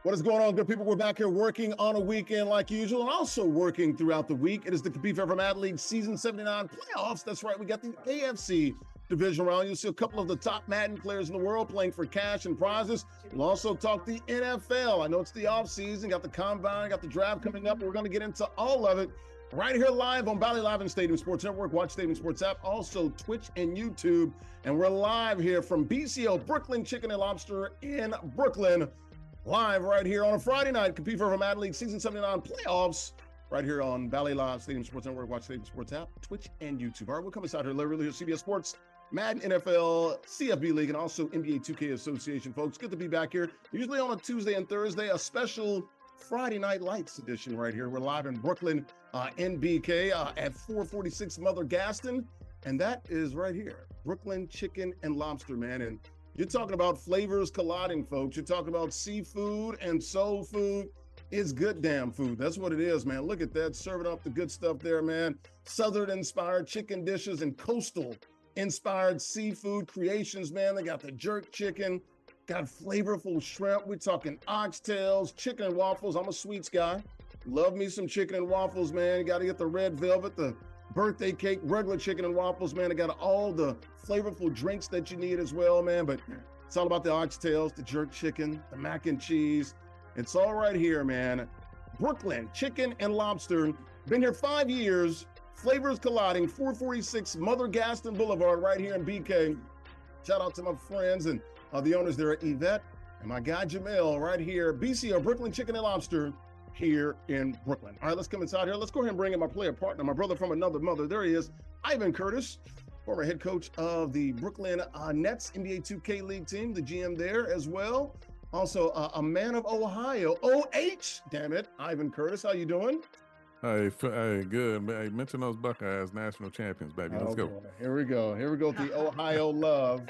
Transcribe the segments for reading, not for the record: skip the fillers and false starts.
What is going on, good people? We're back here working on a weekend like usual and also working throughout the week. It is the Compete Forever Madden League Season 79 playoffs. That's right, we got the AFC Divisional round. You'll see a couple of the top Madden players in the world playing for cash and prizes. We'll also talk the NFL. I know it's the offseason, got the combine, got the draft coming up. We're going to get into all of it right here live on Valley Live and Stadium Sports Network. Watch Stadium Sports app, also Twitch and YouTube. And we're live here from BCO, Brooklyn Chicken and Lobster in Brooklyn. Live right here on a Friday night, Compete Forever Madden League Season 79 playoffs, right here on Valley Live, Stadium Sports Network, watch Stadium Sports app, Twitch, and YouTube. All right, we'll come inside here, Larry Ridley, CBS Sports, Madden, NFL, CFB League, and also NBA 2K Association, folks. Good to be back here. Usually on a Tuesday and Thursday, a special Friday Night Lights edition right here. We're live in Brooklyn, NBK, at 446 Mother Gaston, and that is right here, Brooklyn Chicken and Lobster, man. And you're talking about flavors colliding, folks. You're talking about seafood and soul food. It's good damn food. That's what it is, man. Look at that, serving up the good stuff there, man. Southern-inspired chicken dishes and coastal-inspired seafood creations, man. They got the jerk chicken, got flavorful shrimp. We're talking oxtails, chicken and waffles. I'm a sweets guy. Love me some chicken and waffles, man. You got to get the red velvet, the birthday cake, regular chicken and waffles, man. They got all the flavorful drinks that you need as well, man. But it's all about the oxtails, the jerk chicken, the mac and cheese. It's all right here, man. Brooklyn Chicken and Lobster. Been here 5 years. Flavors colliding, 446 Mother Gaston Boulevard right here in BK. Shout out to my friends and the owners there at Yvette and my guy Jamel right here. BCO, Brooklyn Chicken and Lobster, here in Brooklyn. All right, let's come inside here. Let's go ahead and bring in my player partner, my brother from another mother. There he is, Ivan Curtis, former head coach of the Brooklyn Nets NBA 2K League team, the GM there as well. Also, a man of Ohio, OH, damn it, Ivan Curtis. How you doing? Hey, good. Hey, mention those Buckeyes, national champions, baby. Let's go. Boy. Here we go. Here we go with the Ohio love.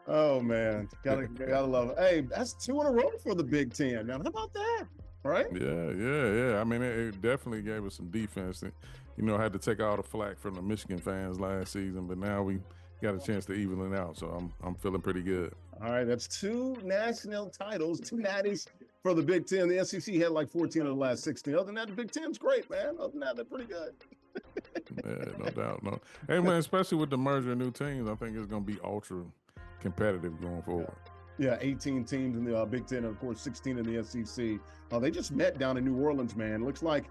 Oh, man. Gotta love it. Hey, that's 2 in a row for the Big Ten. Now, how about that? All right? Yeah. I mean, it definitely gave us some defense. Had to take all the flack from the Michigan fans last season, but now we got a chance to even it out, so I'm feeling pretty good. All right, that's 2 national titles, 2 natties for the Big Ten. The SEC had like 14 of the last 16. Other than that, the Big Ten's great, man. Other than that, they're pretty good. Yeah, no doubt. No. Hey, man, especially with the merger of new teams, I think it's going to be ultra competitive going forward. Yeah, 18 teams in the Big Ten, and of course, 16 in the SEC. They just met down in New Orleans, man. Looks like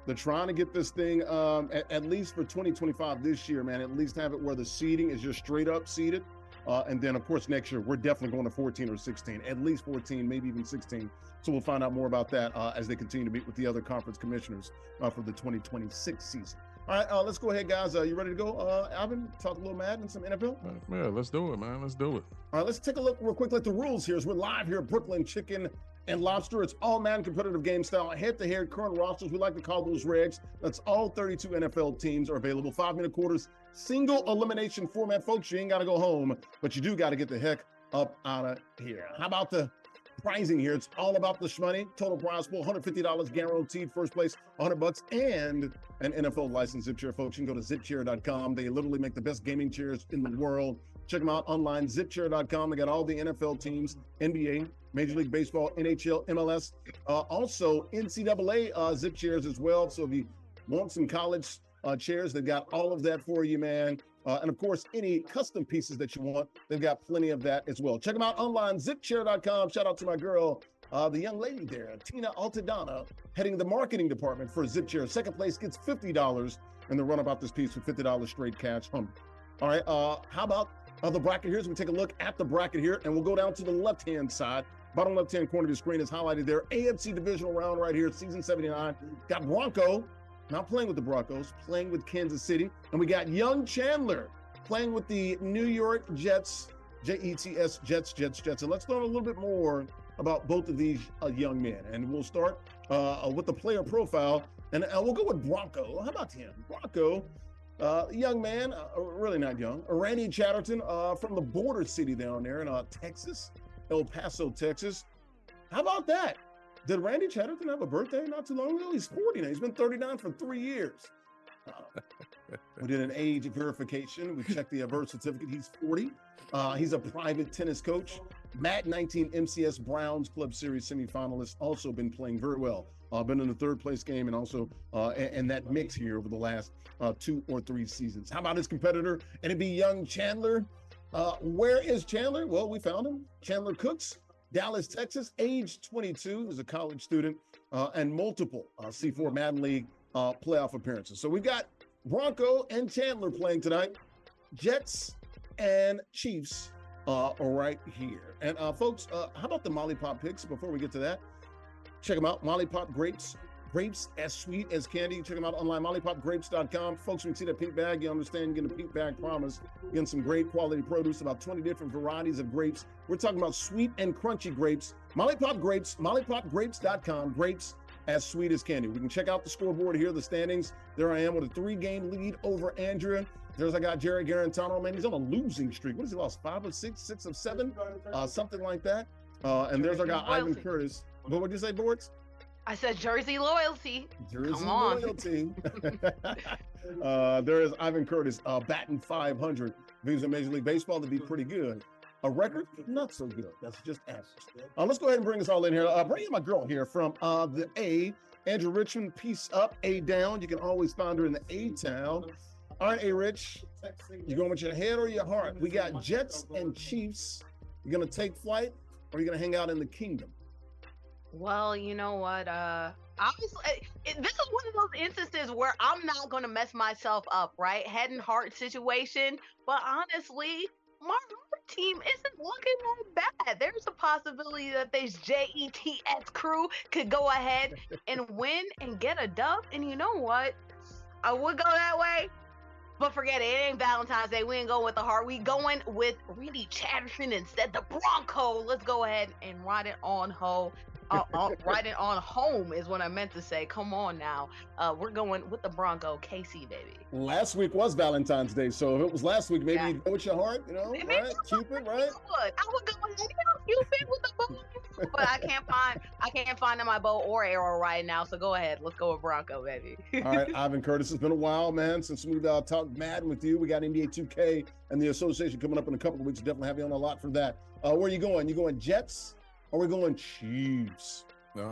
they're trying to get this thing, at least for 2025 this year, man, at least have it where the seeding is just straight up seeded. And then, of course, next year, we're definitely going to 14 or 16, at least 14, maybe even 16. So we'll find out more about that as they continue to meet with the other conference commissioners for the 2026 season. All right, let's go ahead, guys. You ready to go? Alvin, talk a little Madden and some NFL? Yeah, let's do it, man. Let's do it. All right, let's take a look real quick at the rules here. As we're live here at Brooklyn Chicken and Lobster. It's all Madden competitive game style, head-to-head current rosters. We like to call those regs. That's all 32 NFL teams are available. 5-minute quarters, single elimination format. Folks, you ain't got to go home, but you do got to get the heck up out of here. How about the pricing here? It's all about the shmoney. Total prize pool, $150 guaranteed. First place, $100, and an NFL licensed zip chair, folks. You can go to zipchair.com. They literally make the best gaming chairs in the world. Check them out online, zipchair.com. They got all the NFL teams, NBA, Major League Baseball, NHL, MLS, also NCAA zip chairs as well. So if you want some college chairs, they've got all of that for you, man. And of course, any custom pieces that you want, they've got plenty of that as well. Check them out online, zipchair.com. Shout out to my girl, the young lady there, Tina Altadonna, heading the marketing department for Zip Chair. Second place gets $50 in the run about this piece with $50 straight cash. All right, how about the bracket here? So we take a look at the bracket here, and we'll go down to the left-hand side. Bottom left-hand corner of your screen is highlighted there. AFC Divisional round right here, Season 79. Got Bronco, not playing with the Broncos, playing with Kansas City. And we got young Chandler playing with the New York Jets, Jets, Jets. And let's learn a little bit more about both of these young men. And we'll start with the player profile. And we'll go with Bronco. How about him? Bronco, young man, really not young. Randy Chatterton from the border city down there in Texas, El Paso, Texas. How about that? Did Randy Chatterton have a birthday not too long ago? He's 40 now. He's been 39 for 3 years. We did an age verification. We checked the birth certificate. He's 40. He's a private tennis coach Madden 19 MCS Browns Club Series semifinalist, also been playing very well. Been in the third place game and also in that mix here over the last 2 or 3 seasons. How about his competitor? And it'd be young Chandler. Where is Chandler? Well, we found him. Chandler Cooks, Dallas, Texas, age 22, is a college student and multiple C4 Madden League playoff appearances. So we've got Bronco and Chandler playing tonight. Jets and Chiefs are right here. And folks, how about the Molly Pop picks before we get to that? Check them out. Molly Pop grapes as sweet as candy. Check them out online, mollypopgrapes.com. Folks, when you see that pink bag, you understand you're getting a pink bag promise. You're getting some great quality produce, about 20 different varieties of grapes. We're talking about sweet and crunchy grapes. Molly Pop grapes, mollypopgrapes.com. Grapes as sweet as candy. We can check out the scoreboard here, the standings. There I am with a 3-game lead over Andrea. There's I got Jerry Garantano, man. He's on a losing streak. What has he lost? 5 of 6, 6 of 7, something like that. And there's our guy Ivan Curtis. What would you say, Boards? I said Jersey loyalty. Jersey loyalty. There is Ivan Curtis, batting 500. Views in Major League Baseball to be pretty good. A record, not so good. That's just average. Let's go ahead and bring us all in here. Bring in my girl here from the A, Andrea Richmond. Peace up, A down. You can always find her in the A-Town. All right, A Rich, you going with your head or your heart? We got Jets and Chiefs. You gonna take flight or you gonna hang out in the kingdom? Well, you know what? Obviously, this is one of those instances where I'm not going to mess myself up, right? Head and heart situation. But honestly, my heart team isn't looking that bad. There's a possibility that this JETS crew could go ahead and win and get a dub. And you know what? I would go that way. But forget it. It ain't Valentine's Day. We ain't going with the heart. We going with Reedy Chatterton instead. The Bronco. Let's go ahead and ride it on home. Ride it on home is what I meant to say. Come on now. We're going with the Bronco, KC, baby. Last week was Valentine's Day, so if it was last week, maybe you'd go with your heart, you know, right? Cupid, right? I would go with Cupid with the bow, but I can't find my bow or arrow right now. So go ahead, let's go with Bronco, baby. All right, Ivan Curtis, it's been a while, man, since we've talked Madden with you. We got NBA 2K and the association coming up in a couple of weeks. Definitely have you on a lot for that. Where are you going? You going Jets? Or we're going Chiefs? No,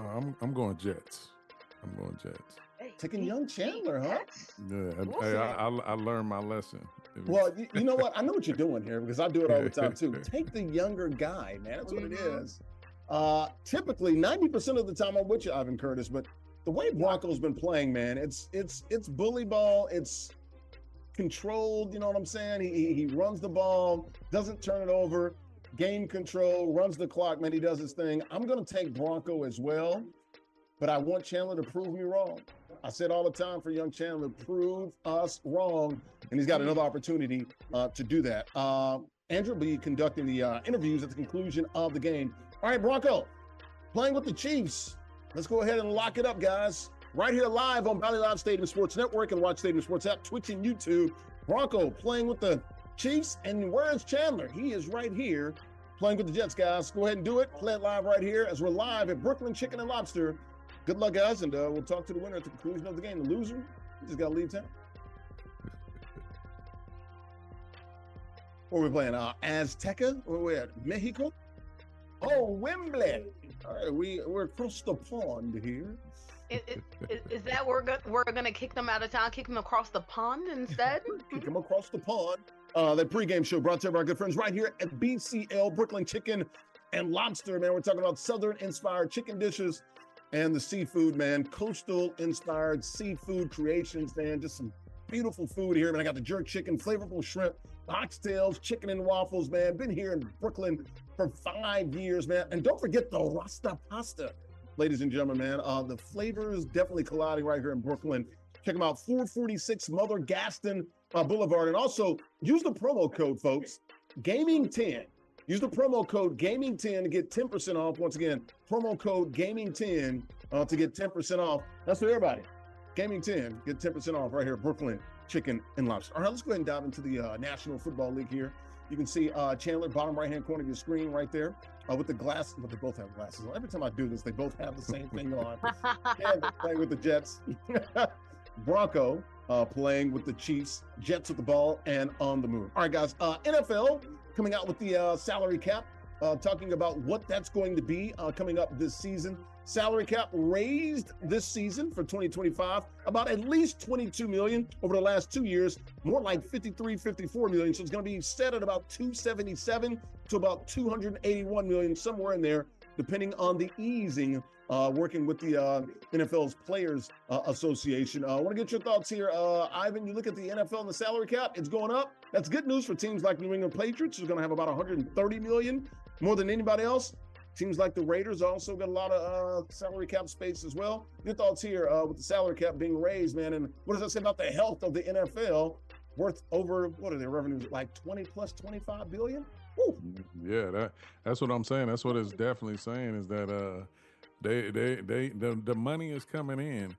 I'm going Jets. I'm going Jets. Hey, taking young Chandler, huh? Yeah, hey, I learned my lesson. Well, you know what? I know what you're doing here because I do it all the time too. Take the younger guy, man. That's what it is. Typically, 90% of the time I'm with you, Ivan Curtis, but the way Bronco's been playing, man, it's bully ball. It's controlled. You know what I'm saying? He runs the ball, doesn't turn it over. Game control, runs the clock, man, he does his thing. I'm going to take Bronco as well, but I want Chandler to prove me wrong. I said all the time for young Chandler, prove us wrong, and he's got another opportunity to do that. Andrea will be conducting the interviews at the conclusion of the game. All right, Bronco, playing with the Chiefs. Let's go ahead and lock it up, guys. Right here live on Valley Live Stadium Sports Network and Watch Stadium Sports app, Twitch and YouTube. Bronco playing with the Chiefs, and where is Chandler? He is right here playing with the Jets, guys. Go ahead and do it. Play it live right here as we're live at Brooklyn Chicken and Lobster. Good luck, guys, and we'll talk to the winner at the conclusion of the game. The loser, just got to leave town. Where are we playing? Azteca? Where are we at? Mexico? Oh, Wembley. All right, we're across the pond here. Is that we're gonna kick them out of town, kick them across the pond instead? Kick them across the pond. That pregame show brought to you by our good friends right here at BCL, Brooklyn Chicken and Lobster, man. We're talking about Southern-inspired chicken dishes and the seafood, man. Coastal-inspired seafood creations, man. Just some beautiful food here, man. I got the jerk chicken, flavorful shrimp, oxtails, chicken and waffles, man. Been here in Brooklyn for 5 years, man. And don't forget the Rasta pasta, ladies and gentlemen, man. The flavors definitely colliding right here in Brooklyn. Check them out, 446 Mother Gaston Boulevard. And also, use the promo code, folks, Gaming10. Use the promo code Gaming10 to get 10% off. Once again, promo code Gaming10 to get 10% off. That's for everybody. Gaming10, get 10% off right here at Brooklyn Chicken and Lobster. All right, let's go ahead and dive into the National Football League here. You can see Chandler, bottom right-hand corner of your screen right there with the glasses. But they both have glasses on. Every time I do this, they both have the same thing on. Chandler playing with the Jets. Bronco playing with the Chiefs. Jets with the ball and on the move. All right, guys. NFL coming out with the salary cap talking about what that's going to be coming up this season. Salary cap raised this season for 2025 about at least 22 million over the last 2 years, more like 53, 54 million. So it's going to be set at about 277 to about 281 million, somewhere in there, depending on the easing, working with the NFL's Players Association. I want to get your thoughts here. Ivan, you look at the NFL and the salary cap, it's going up. That's good news for teams like New England Patriots, who's going to have about 130 million, more than anybody else. Teams like the Raiders also got a lot of salary cap space as well. Your thoughts here with the salary cap being raised, man, and what does that say about the health of the NFL? Worth over, what are their revenues, like 20 plus 25 billion? Woo. Yeah, that's what I'm saying. That's what it's definitely saying, is that the money is coming in.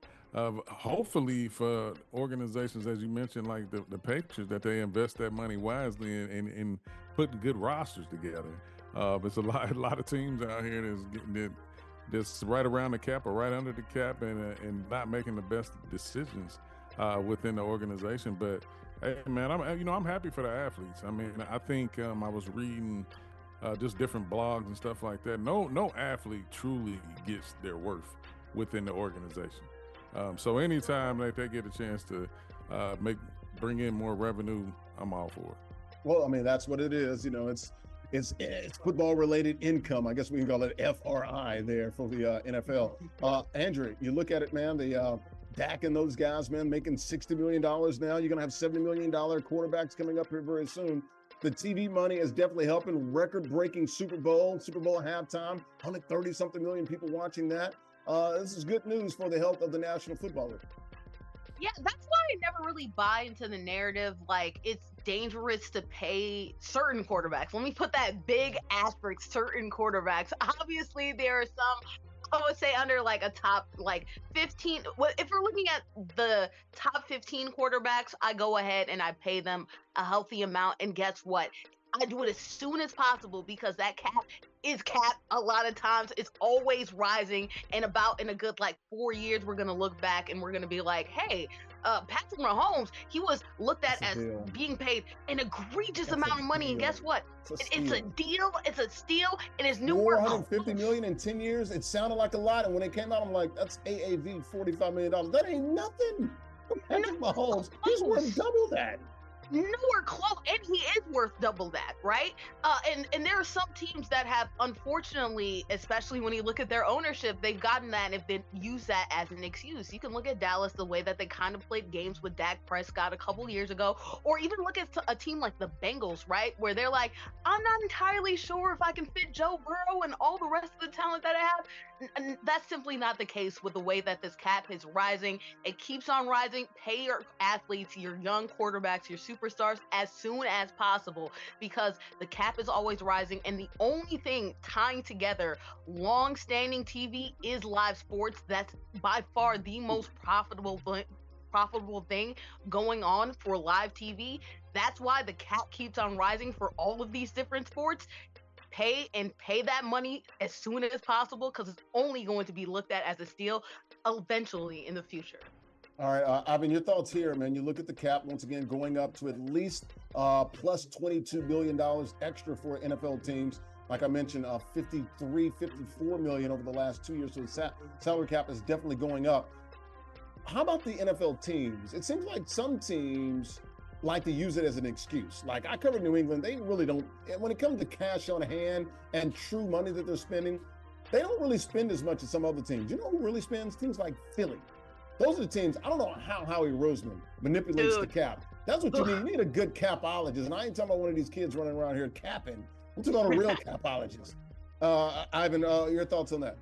Hopefully for organizations, as you mentioned, like the Patriots, that they invest that money wisely and putting good rosters together. There's a lot of teams out here that's right around the cap or right under the cap and not making the best decisions within the organization. But hey, man, I'm happy for the athletes. I mean, I think I was reading just different blogs and stuff like that. No athlete truly gets their worth within the organization. So anytime that they get a chance to bring in more revenue, I'm all for it. Well, I mean, that's what it is. You know, it's football related income. I guess we can call it FRI there for the NFL. Andrea, you look at it, man, the Dak and those guys, man, making $60 million now. You're going to have $70 million quarterbacks coming up here very soon. The TV money is definitely helping. Record-breaking Super Bowl halftime, 130-something million people watching that. This is good news for the health of the National Football League. Yeah, that's why I never really buy into the narrative like it's dangerous to pay certain quarterbacks. Let me put that big asterisk, certain quarterbacks. Obviously, there are some, I would say, under like a top like 15. If we're looking at the top 15 quarterbacks, I go ahead and I pay them a healthy amount. And guess what? I do it as soon as possible because that cap is capped a lot of times. It's always rising. And about in a good like 4 years, we're going to look back and we're going to be like, hey, Patrick Mahomes, he was looked at as being paid an egregious amount of money. And guess what? It's a deal. It's a steal. And it's newer. $450 million in 10 years. It sounded like a lot. And when it came out, I'm like, that's AAV, $45 million. That ain't nothing. Patrick Mahomes, he's worth double that. Nowhere close, and he is worth double that, right? And there are some teams that have, unfortunately, especially when you look at their ownership, they've gotten that and have been used that as an excuse. You can look at Dallas, the way that they kind of played games with Dak Prescott a couple years ago, or even look at a team like the Bengals, right, where they're like, I'm not entirely sure if I can fit Joe Burrow and all the rest of the talent that I have. And that's simply not the case with the way that this cap is rising. It keeps on rising. Pay your athletes, your young quarterbacks, your superstars as soon as possible because the cap is always rising. And the only thing tying together long-standing TV is live sports. That's by far the most profitable thing going on for live TV. That's why the cap keeps on rising for all of these different sports. Pay that money as soon as possible because it's only going to be looked at as a steal eventually in the future. All right, Ivan, your thoughts here, man. You look at the cap once again going up to at least plus $22 billion extra for NFL teams. Like I mentioned, 54 million over the last 2 years. So the salary cap is definitely going up. How about the NFL teams? It seems like some teams like to use it as an excuse. Like I cover New England, they really don't, when it comes to cash on hand and true money that they're spending, they don't really spend as much as some other teams. You know who really spends? Teams like Philly. Those are the teams, I don't know how Howie Roseman manipulates the cap. That's what you need. You need a good capologist. And I ain't talking about one of these kids running around here capping. I'm talking about a real capologist. Ivan, your thoughts on that?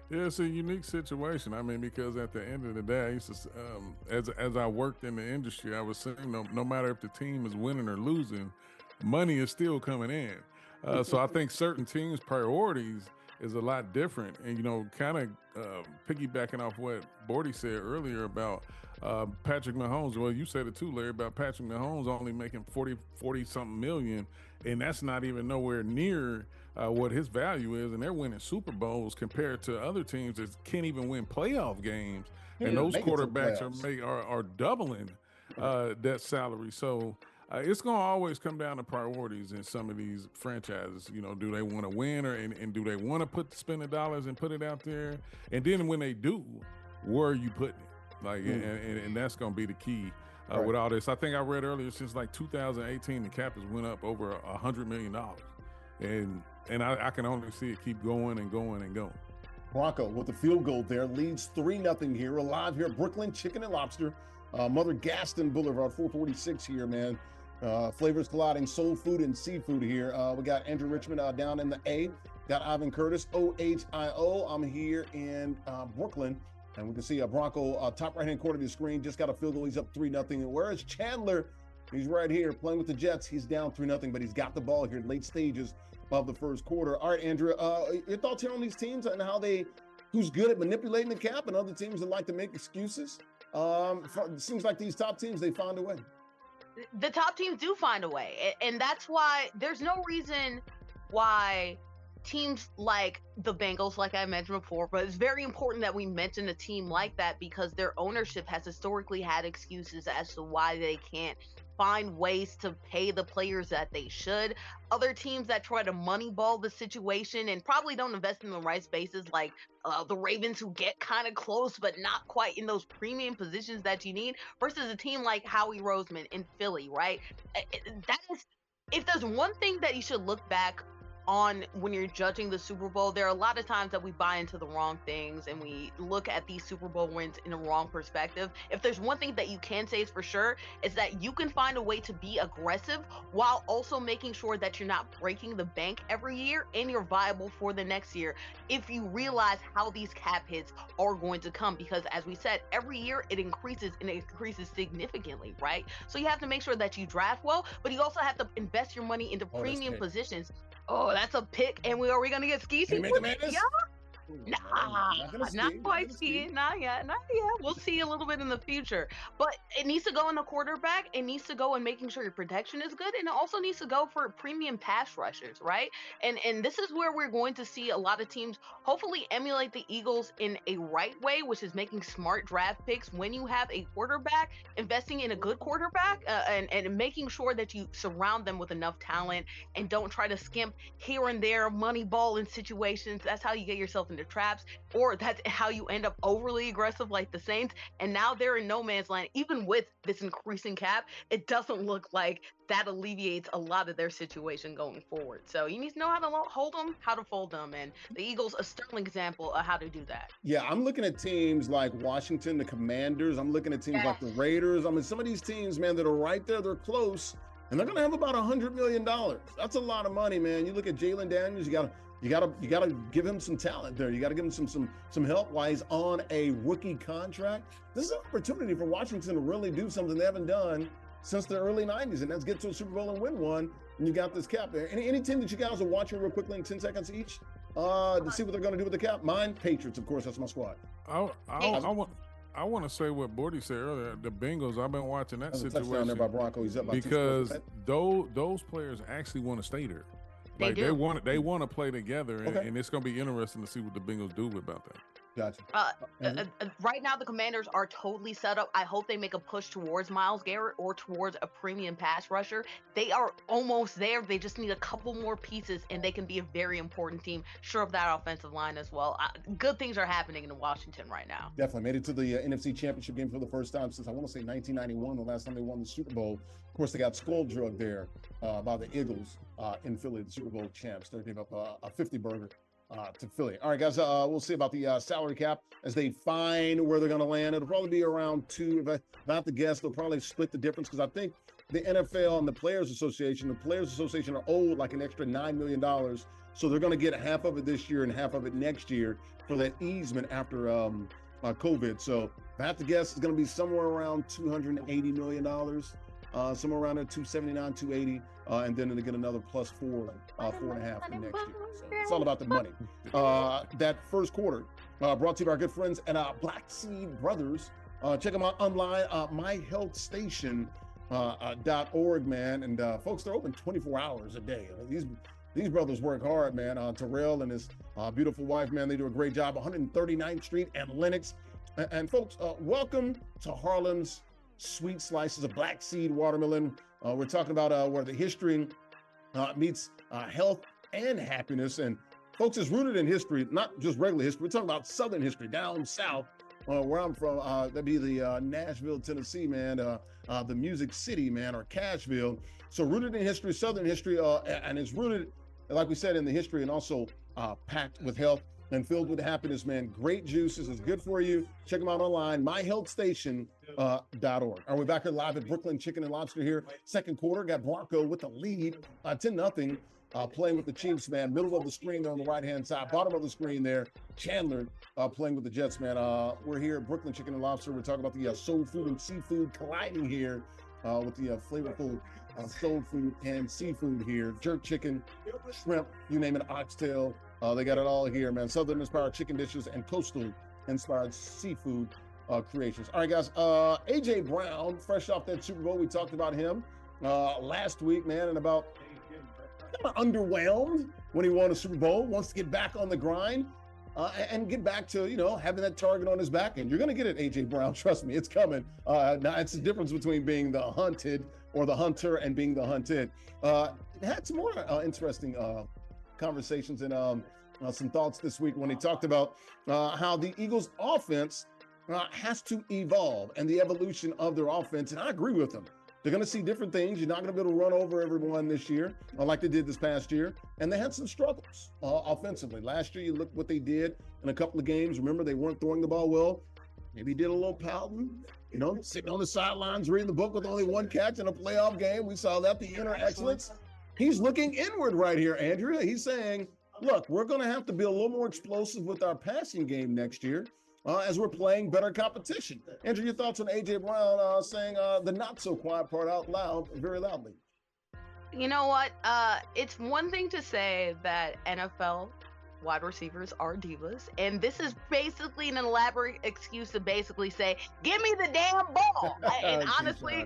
Yeah, it's a unique situation. I mean, because at the end of the day, I used to, as I worked in the industry, I was saying no matter if the team is winning or losing, money is still coming in. So I think certain teams' priorities is a lot different. And, you know, kind of piggybacking off what Bordy said earlier about Patrick Mahomes. Well, you said it too, Larry, about Patrick Mahomes only making 40-something million, and that's not even nowhere near what his value is, and they're winning Super Bowls compared to other teams that can't even win playoff games, and those quarterbacks are doubling that salary. So It's going to always come down to priorities in some of these franchises. You know, do they want to win and do they want to spend the dollars and put it out there? And then when they do, where are you putting it? Like, and that's going to be the key with all this. I think I read earlier since like 2018, the cap has went up over $100 million. And I can only see it keep going and going and going. Bronco with the field goal there leads 3-0 here. We're live here at Brooklyn Chicken and Lobster. Mother Gaston Boulevard, 446 here, man. Flavors colliding, soul food and seafood here. We got Andrea Richmond down in the A. Got Ivan Curtis, OHIO. I'm here in Brooklyn. And we can see Bronco, top right-hand corner of the screen, just got a field goal. He's up 3-0. And where is Chandler? He's right here playing with the Jets. He's down 3-0, but he's got the ball here in late stages of the first quarter. All right, Andrea, your thoughts here on these teams and how who's good at manipulating the cap and other teams that like to make excuses? It seems like these top teams, they find a way. The top teams do find a way. And that's why there's no reason why teams like the Bengals, like I mentioned before, but it's very important that we mention a team like that because their ownership has historically had excuses as to why they can't find ways to pay the players that they should. Other teams that try to moneyball the situation and probably don't invest in the right spaces, like the Ravens, who get kind of close but not quite in those premium positions that you need, versus a team like Howie Roseman in Philly, right? That is, if there's one thing that you should look back on when you're judging the Super Bowl, there are a lot of times that we buy into the wrong things and we look at these Super Bowl wins in a wrong perspective. If there's one thing that you can say is for sure, is that you can find a way to be aggressive while also making sure that you're not breaking the bank every year and you're viable for the next year if you realize how these cap hits are going to come. Because as we said, every year it increases and it increases significantly, right? So you have to make sure that you draft well, but you also have to invest your money into premium positions. Oh, that's a pick. And are we going to get skeezy? Yeah. Not quite skiing. Not yet. We'll see a little bit in the future. But it needs to go in the quarterback. It needs to go in making sure your protection is good. And it also needs to go for premium pass rushers, right? And this is where we're going to see a lot of teams hopefully emulate the Eagles in a right way, which is making smart draft picks when you have a quarterback, investing in a good quarterback, and making sure that you surround them with enough talent and don't try to skimp here and there, money ball in situations. That's how you get yourself into traps, or that's how you end up overly aggressive like the Saints, and now they're in no man's land. Even with this increasing cap, it doesn't look like that alleviates a lot of their situation going forward. So you need to know how to hold them, how to fold them, and the Eagles a sterling example of how to do that. Yeah, I'm looking at teams like Washington, the Commanders. I'm looking at teams like the Raiders. I mean, some of these teams, man, that are right there, they're close, and they're going to have about $100 million. That's a lot of money, man. You look at Jalen Daniels, you gotta give him some talent there. You gotta give him some help while he's on a rookie contract. This is an opportunity for Washington to really do something they haven't done since the early 90s, and that's get to a Super Bowl and win one. And you got this cap there. Any team that you guys are watching real quickly in 10 seconds each to see what they're gonna do with the cap? Mine, Patriots, of course. That's my squad. I want to say what Bordy said earlier. The Bengals, I've been watching that situation. Touchdown there by Bronco. He's up by because those players actually want to stay there. Like they want to play together, and it's going to be interesting to see what the Bengals do about that. Gotcha. Right now, the Commanders are totally set up. I hope they make a push towards Myles Garrett or towards a premium pass rusher. They are almost there. They just need a couple more pieces, and they can be a very important team. Sure of that offensive line as well. Good things are happening in Washington right now. Definitely made it to the NFC Championship game for the first time since I want to say 1991, the last time they won the Super Bowl. Of course, they got skull drugged there by the Eagles in Philly, the Super Bowl champs. They gave up a 50-burger. To Philly. All right, guys, we'll see about the salary cap as they find where they're going to land. It'll probably be around 2. If I have to guess, they'll probably split the difference because I think the NFL and the Players Association are owed like an extra $9 million. So they're going to get half of it this year and half of it next year for that easement after COVID. So if I have to guess, it's going to be somewhere around $280 million. Somewhere around there, 279, 280, and then they get another plus 4.5 for next year. So it's all about the money. That first quarter brought to you by our good friends at Black Seed Brothers. Check them out online, myhealthstation.org, man. And folks, they're open 24 hours a day. These brothers work hard, man. Terrell and his beautiful wife, man, they do a great job. 139th Street and Lenox. And folks, welcome to Harlem's sweet slices of black seed watermelon We're talking about where the history meets health and happiness. And folks, it's rooted in history, not just regular history. We're talking about Southern history down south, where I'm from. That'd be the Nashville, Tennessee, man, the Music City, man, or Cashville. So rooted in history, Southern history, and it's rooted, like we said, in the history and also packed with health and filled with happiness, man. Great juices. It's good for you. Check them out online, myhealthstation.org. All right, we're back here live at Brooklyn Chicken and Lobster here. Second quarter, got Bronco with the lead, 10-0, playing with the Chiefs, man. Middle of the screen there on the right-hand side. Bottom of the screen there, Chandler playing with the Jets, man. We're here at Brooklyn Chicken and Lobster. We're talking about the soul food and seafood colliding here with the flavorful soul food and seafood here. Jerk chicken, shrimp, you name it, oxtail. They got it all here, man. Southern-inspired chicken dishes and coastal-inspired seafood creations. All right, guys. A.J. Brown, fresh off that Super Bowl. We talked about him last week, man, and about kind of underwhelmed when he won a Super Bowl. Wants to get back on the grind and get back to, having that target on his back. And you're going to get it, A.J. Brown. Trust me, it's coming. Now, it's the difference between being the hunted or the hunter and being the hunted. Had some more interesting conversations and some thoughts this week when he talked about how the Eagles offense has to evolve and the evolution of their offense. And I agree with him. They're going to see different things. You're not going to be able to run over everyone this year like they did this past year. And they had some struggles offensively. Last year, you look what they did in a couple of games. Remember, they weren't throwing the ball well. Maybe did a little pouting, sitting on the sidelines, reading the book with only one catch in a playoff game. We saw that, the inner excellence. He's looking inward right here, Andrea. He's saying, look, we're going to have to be a little more explosive with our passing game next year as we're playing better competition. Andrea, your thoughts on A.J. Brown saying the not-so-quiet part out loud, very loudly? You know what? It's one thing to say that NFL wide receivers are divas, and this is basically an elaborate excuse to basically say, give me the damn ball. And honestly,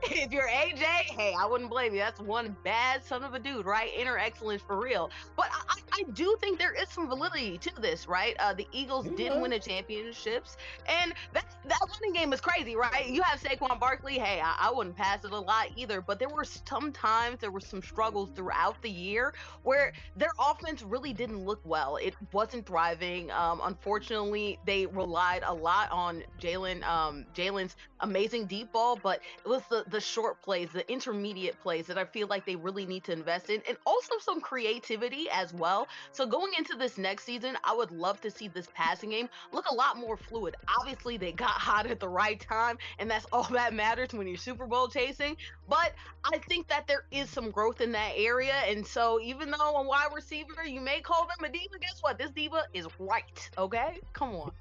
if you're AJ, hey, I wouldn't blame you. That's one bad son of a dude, right? Inner excellence for real. But I do think there is some validity to this, right? The Eagles did win a championships, and that running game is crazy, right? You have Saquon Barkley. Hey, I wouldn't pass it a lot either, but there were some struggles throughout the year where their offense really didn't look well. It wasn't thriving. Unfortunately, they relied a lot on Jalen's amazing deep ball, but it was the short plays, the intermediate plays that I feel like they really need to invest in, and also some creativity as well. So going into this next season, I would love to see this passing game look a lot more fluid. Obviously, they got hot at the right time, and that's all that matters when you're Super Bowl chasing. But I think that there is some growth in that area, and so even though a wide receiver, you may call them a diva, guess what? This diva is right, okay? Come on.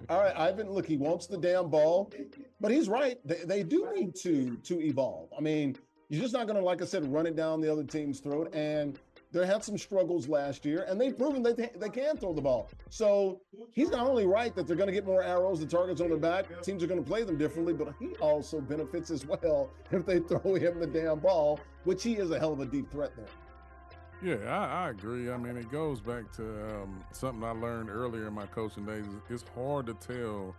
All right, Ivan, look, he wants the damn ball, but he's right. They do need to evolve. I mean, you're just not going to, like I said, run it down the other team's throat. And they had some struggles last year, and they've proven that they can throw the ball. So he's not only right that they're going to get more arrows, the targets on their back, teams are going to play them differently, but he also benefits as well if they throw him the damn ball, which he is a hell of a deep threat there. Yeah, I agree. I mean, it goes back to something I learned earlier in my coaching days. It's hard to tell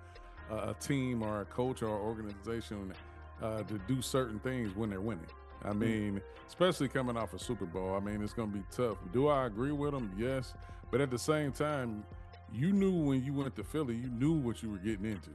a team or a coach or organization to do certain things when they're winning. I mean, especially coming off a Super Bowl. I mean, it's going to be tough. Do I agree with them? Yes. But at the same time, you knew when you went to Philly, you knew what you were getting into.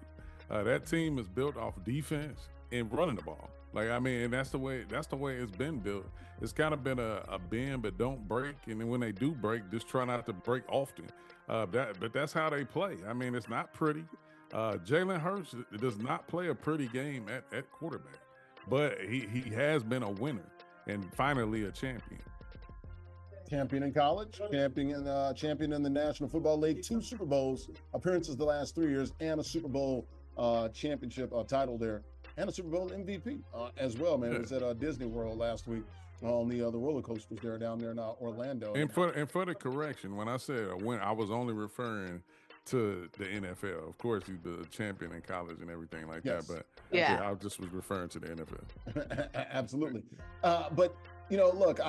That team is built off defense and running the ball. Like, I mean, and that's the way it's been built. It's kind of been a bend but don't break, and then when they do break, just try not to break often. But that's how they play. I mean, it's not pretty. Jalen Hurts does not play a pretty game at quarterback, but he has been a winner and finally a champion. Champion in college, champion in the National Football League, 2 Super Bowls appearances the last 3 years, and a Super Bowl championship title there. And a Super Bowl MVP as well, man. It was at Disney World last week on the roller coasters down there in Orlando. And for the correction, when I said a win, I was only referring to the NFL. Of course, he's the champion in college and everything like that. But yeah, I just was referring to the NFL. Absolutely. But look,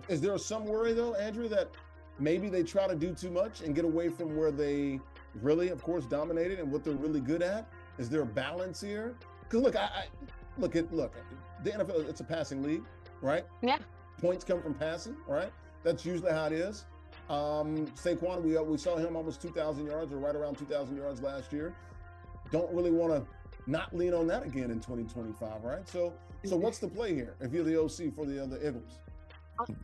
is there some worry though, Andrea, that maybe they try to do too much and get away from where they really, of course, dominated and what they're really good at? Is there a balance here? Because look, look, the NFL, it's a passing league, right? Yeah. Points come from passing, right? That's usually how it is. Saquon, we saw him almost 2,000 yards or right around 2,000 yards last year. Don't really want to not lean on that again in 2025, right? So what's the play here if you're the OC for the Eagles?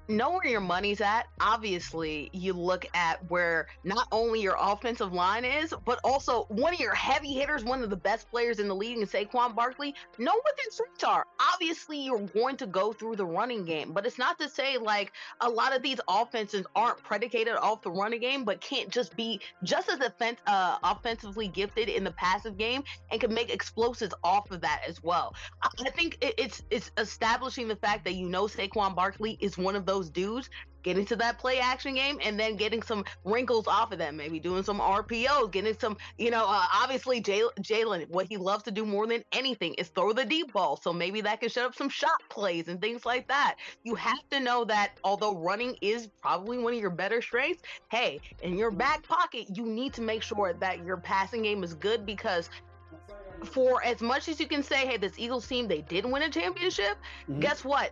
Know where your money's at. Obviously, you look at where not only your offensive line is, but also one of your heavy hitters, one of the best players in the league, in Saquon Barkley. Know what their strengths are. Obviously, you're going to go through the running game, but it's not to say like a lot of these offenses aren't predicated off the running game, but can't just be just as offensively gifted in the passive game and can make explosives off of that as well. I think it's establishing the fact that Saquon Barkley is one of those dudes, getting to that play action game and then getting some wrinkles off of that, maybe doing some RPOs, getting some, obviously Jalen, what he loves to do more than anything is throw the deep ball. So maybe that can shut up some shot plays and things like that. You have to know that although running is probably one of your better strengths, hey, in your back pocket, you need to make sure that your passing game is good, because for as much as you can say, hey, this Eagles team, they did win a championship, guess what?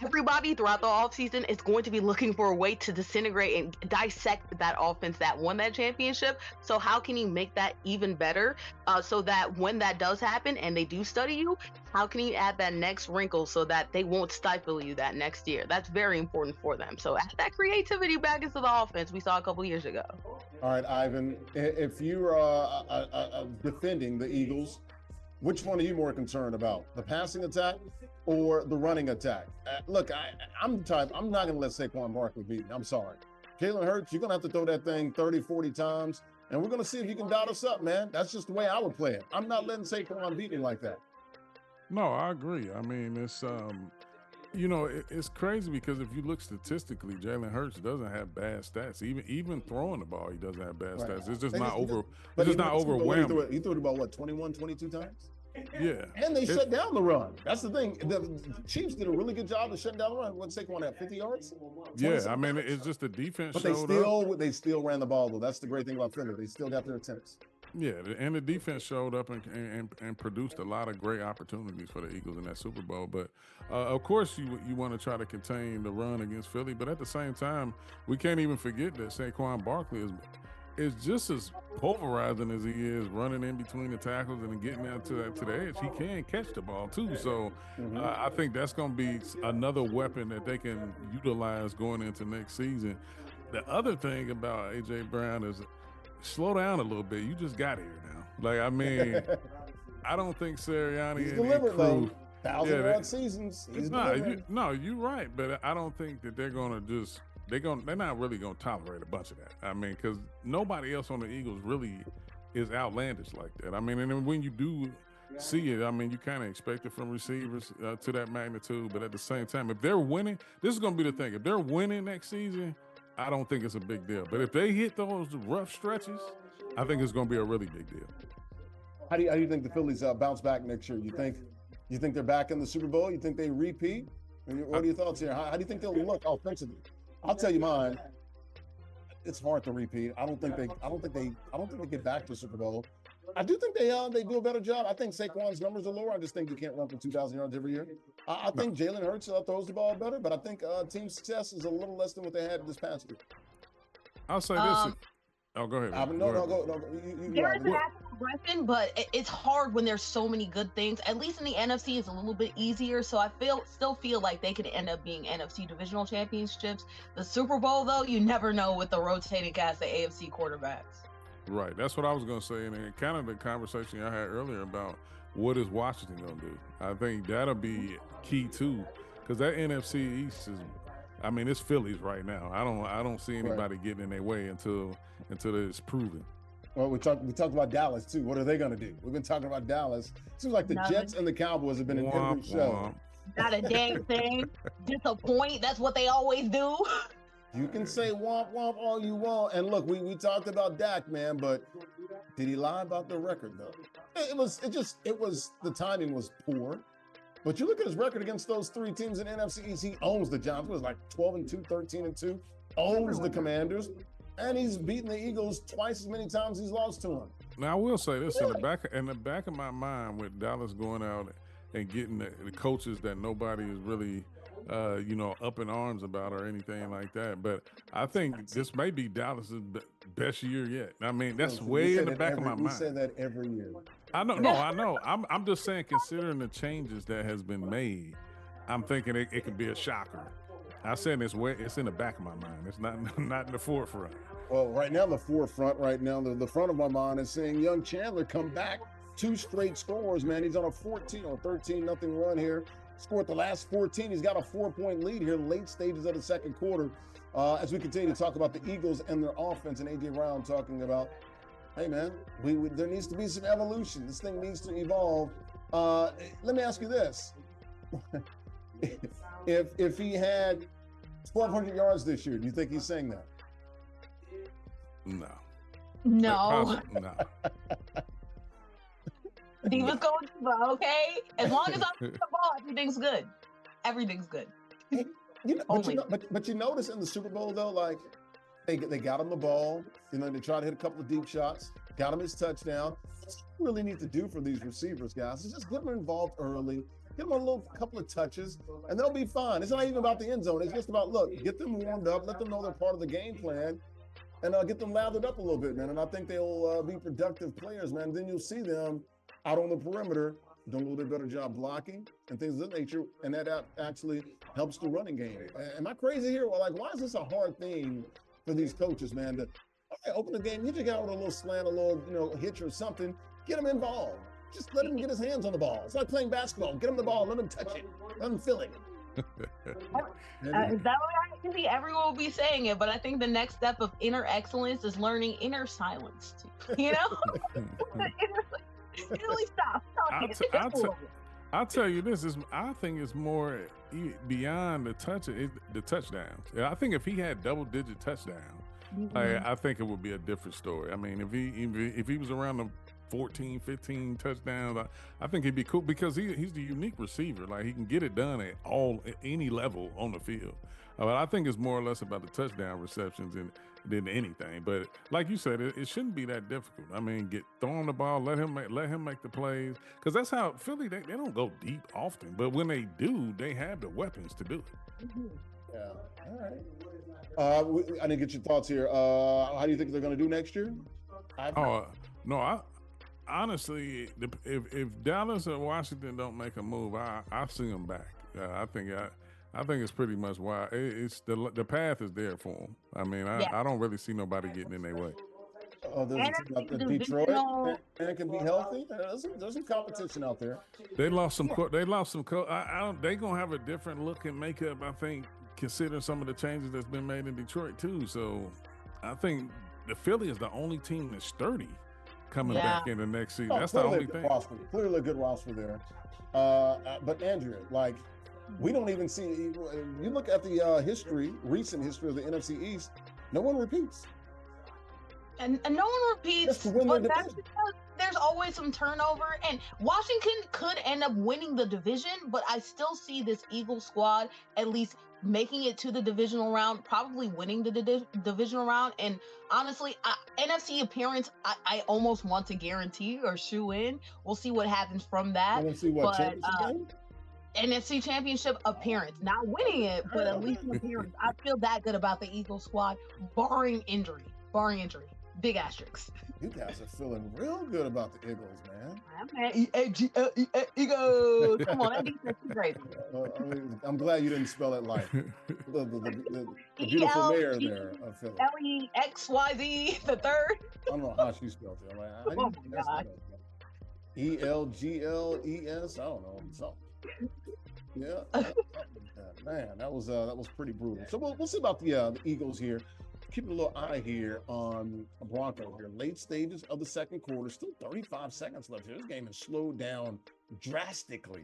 Everybody throughout the offseason is going to be looking for a way to disintegrate and dissect that offense that won that championship. So how can you make that even better so that when that does happen and they do study you, how can you add that next wrinkle so that they won't stifle you that next year? That's very important for them. So add that creativity back into the offense we saw a couple years ago. All right, Ivan, if you're defending the Eagles, which one are you more concerned about, the passing attack or the running attack? Look, I'm the type, I'm not going to let Saquon Barkley beat me. I'm sorry. Jalen Hurts, you're going to have to throw that thing 30, 40 times, and we're going to see if you can dot us up, man. That's just the way I would play it. I'm not letting Saquon beat me like that. No, I agree. I mean, it's it's crazy because if you look statistically, Jalen Hurts doesn't have bad stats. Even throwing the ball, he doesn't have bad stats. It's just not overwhelming. He threw the ball, 21, 22 times? Yeah. And they shut down the run. That's the thing. The Chiefs did a really good job of shutting down the run. What Saquon had 50 yards? Yeah, I mean, it's just the defense. But they still ran the ball, though. That's the great thing about Philly. They still got their attempts. Yeah, and the defense showed up and produced a lot of great opportunities for the Eagles in that Super Bowl. But of course, you want to try to contain the run against Philly. But at the same time, we can't even forget that Saquon Barkley is just as pulverizing as he is running in between the tackles and getting out to the edge. He can catch the ball too. So I think that's going to be another weapon that they can utilize going into next season. The other thing about A.J. Brown is slow down a little bit. You just got here now. Like, I mean, I don't think Sirianni He's and delivered, crew, though. 1,000-yard seasons. You're right. But I don't think that they're going to just – they're not really going to tolerate a bunch of that. I mean, because nobody else on the Eagles really is outlandish like that. I mean, and when you do see it, I mean, you kind of expect it from receivers to that magnitude. But at the same time, if they're winning, this is going to be the thing. If they're winning next season, I don't think it's a big deal. But if they hit those rough stretches, I think it's going to be a really big deal. How do you think the Phillies bounce back next year? You think they're back in the Super Bowl? You think they repeat? What are your thoughts here? How do you think they'll look offensively? I'll tell you mine. It's hard to repeat. I don't think they get back to the Super Bowl. I do think they do a better job. I think Saquon's numbers are lower. I just think you can't run for 2,000 yards every year. I think Jalen Hurts throws the ball better, but I think team success is a little less than what they had this past year. I'll say this. Oh, go ahead. No. There is an progression, but it's hard when there's so many good things. At least in the NFC, it's a little bit easier. So I still feel like they could end up being NFC Divisional championships. The Super Bowl, though, you never know with the rotating cast of AFC quarterbacks. Right. That's what I was going to say. And kind of the conversation I had earlier about what is Washington going to do. I think that'll be key, too, because that NFC East is, I mean, it's Phillies right now. I don't see anybody getting in their way until it's proven. Well, we talked about Dallas too. What are they going to do? We've been talking about Dallas. Seems like the Jets and the Cowboys have been in every show. Not a dang thing. Disappoint. That's what they always do. You can say womp womp all you want. And look, we talked about Dak, man, but did he lie about the record though? The timing was poor. But you look at his record against those three teams in NFC East, he owns the Giants. It was like 12-2, 13-2, owns the Commanders, and he's beaten the Eagles twice as many times he's lost to them. Now I will say this in the back of my mind with Dallas going out and getting the coaches that nobody is really, up in arms about or anything like that. But I think this may be Dallas's best year yet. I mean, that's way in the back of my mind. We say that every year. I know. No, I know. I'm just saying, considering the changes that has been made, I'm thinking it could be a shocker. I said it's in the back of my mind. It's not in the forefront. Well, right now, the forefront, the front of my mind is seeing young Chandler come back. 2 straight scores, man. He's on a 14 or 13-0 run here. Scored the last 14. He's got a 4-point lead here, late stages of the second quarter. As we continue to talk about the Eagles and their offense, and A.J. Brown talking about, hey, man, there needs to be some evolution. This thing needs to evolve. Let me ask you this. If he had 1,200 yards this year, do you think he's saying that? No. No. No. He was going to, okay? As long as I'm the ball, everything's good. Everything's good. Hey, but you notice in the Super Bowl, though, like, they got him the ball. They tried to hit a couple of deep shots, got him his touchdown. That's what you really need to do for these receivers, guys, is just get them involved early, give them a couple of touches, and they'll be fine. It's not even about the end zone. It's just about, look, get them warmed up, let them know they're part of the game plan, and get them lathered up a little bit, man. And I think they'll be productive players, man. Then you'll see them out on the perimeter, doing a little bit better job blocking and things of that nature, and that actually helps the running game. Am I crazy here? Well, like, why is this a hard thing for these coaches, man? To open the game, hit your guy with a little slant, a little, hitch or something, get him involved. Just let him get his hands on the ball. It's like playing basketball. Get him the ball, let him touch it, let him feel it. Is that what I can see? Everyone will be saying it, but I think the next step of inner excellence is learning inner silence too. Really stop. I'll tell you this I think it's more beyond the touchdowns. I think if he had double-digit touchdowns, I think it would be a different story. I mean, if he was around the 14, 15 touchdowns, I think he'd be cool because he's the unique receiver. Like, he can get it done at any level on the field. But I think it's more or less about the touchdown receptions than anything. But like you said, it shouldn't be that difficult. I mean, throw him the ball, let him make the plays, because that's how Philly they don't go deep often. But when they do, they have the weapons to do it. Yeah. All right. I didn't get your thoughts here. How do you think they're going to do next year? Honestly, if Dallas or Washington don't make a move, I see them back. I think it's pretty much why it's the path is there for them. I mean, I don't really see nobody getting in their way. Oh, there's Detroit and can be healthy. There's some competition out there. They lost some. They gonna have a different look and makeup, I think, considering some of the changes that's been made in Detroit too. So I think the Philly is the only team that's sturdy coming back in the next season. That's the only thing. Clearly a good roster there. But Andrea, like, we don't even see. You look at the recent history of the NFC East. No one repeats. And no one repeats, but that's because there's always some turnover. And Washington could end up winning the division, but I still see this Eagles squad at least making it to the divisional round, probably winning the divisional round. And honestly, NFC appearance, I almost want to guarantee or shoe in. We'll see what happens from that. NFC Championship appearance, not winning it, but at least appearance. I feel that good about the Eagles squad, barring injury. Big asterisks. You guys are feeling real good about the Eagles, man. Eagles. Come on, that defense is great. I'm glad you didn't spell it like the beautiful mayor there of Philly. LEXYZ the third. I don't know how she spelled it. I'm like, ELGLES. I don't know. Something. Yeah. Man, that was pretty brutal. So we'll see about the Eagles here. Keeping a little eye here on Bronco here. Late stages of the second quarter, still 35 seconds left here. This game has slowed down drastically,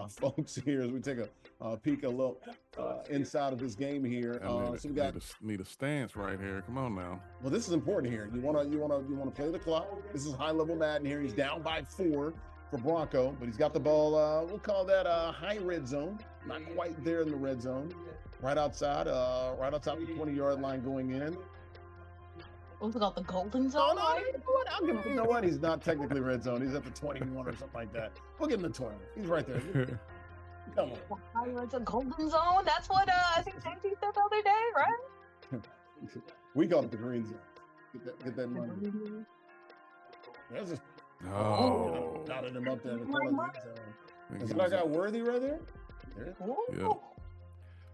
folks, here as we take a peek a little inside of this game here. So we need a stance right here. Come on now. Well, this is important here. You wanna play the clock. This is high level Madden here. He's down by 4 for Bronco, but he's got the ball. We'll call that a high red zone. Not quite there in the red zone. Right outside the 20-yard line going in. What's it called? The golden No, zone? no, you know what? I'll give him. You know what? He's not technically red zone. He's at the 21 or something like that. We'll give him the 20. He's right there. Come on. It's a golden zone. That's what I think Sandy said the other day, right? We call it the green zone. Get that money. That's just dotted him up there in the green zone. Is that guy Worthy right there? Yeah.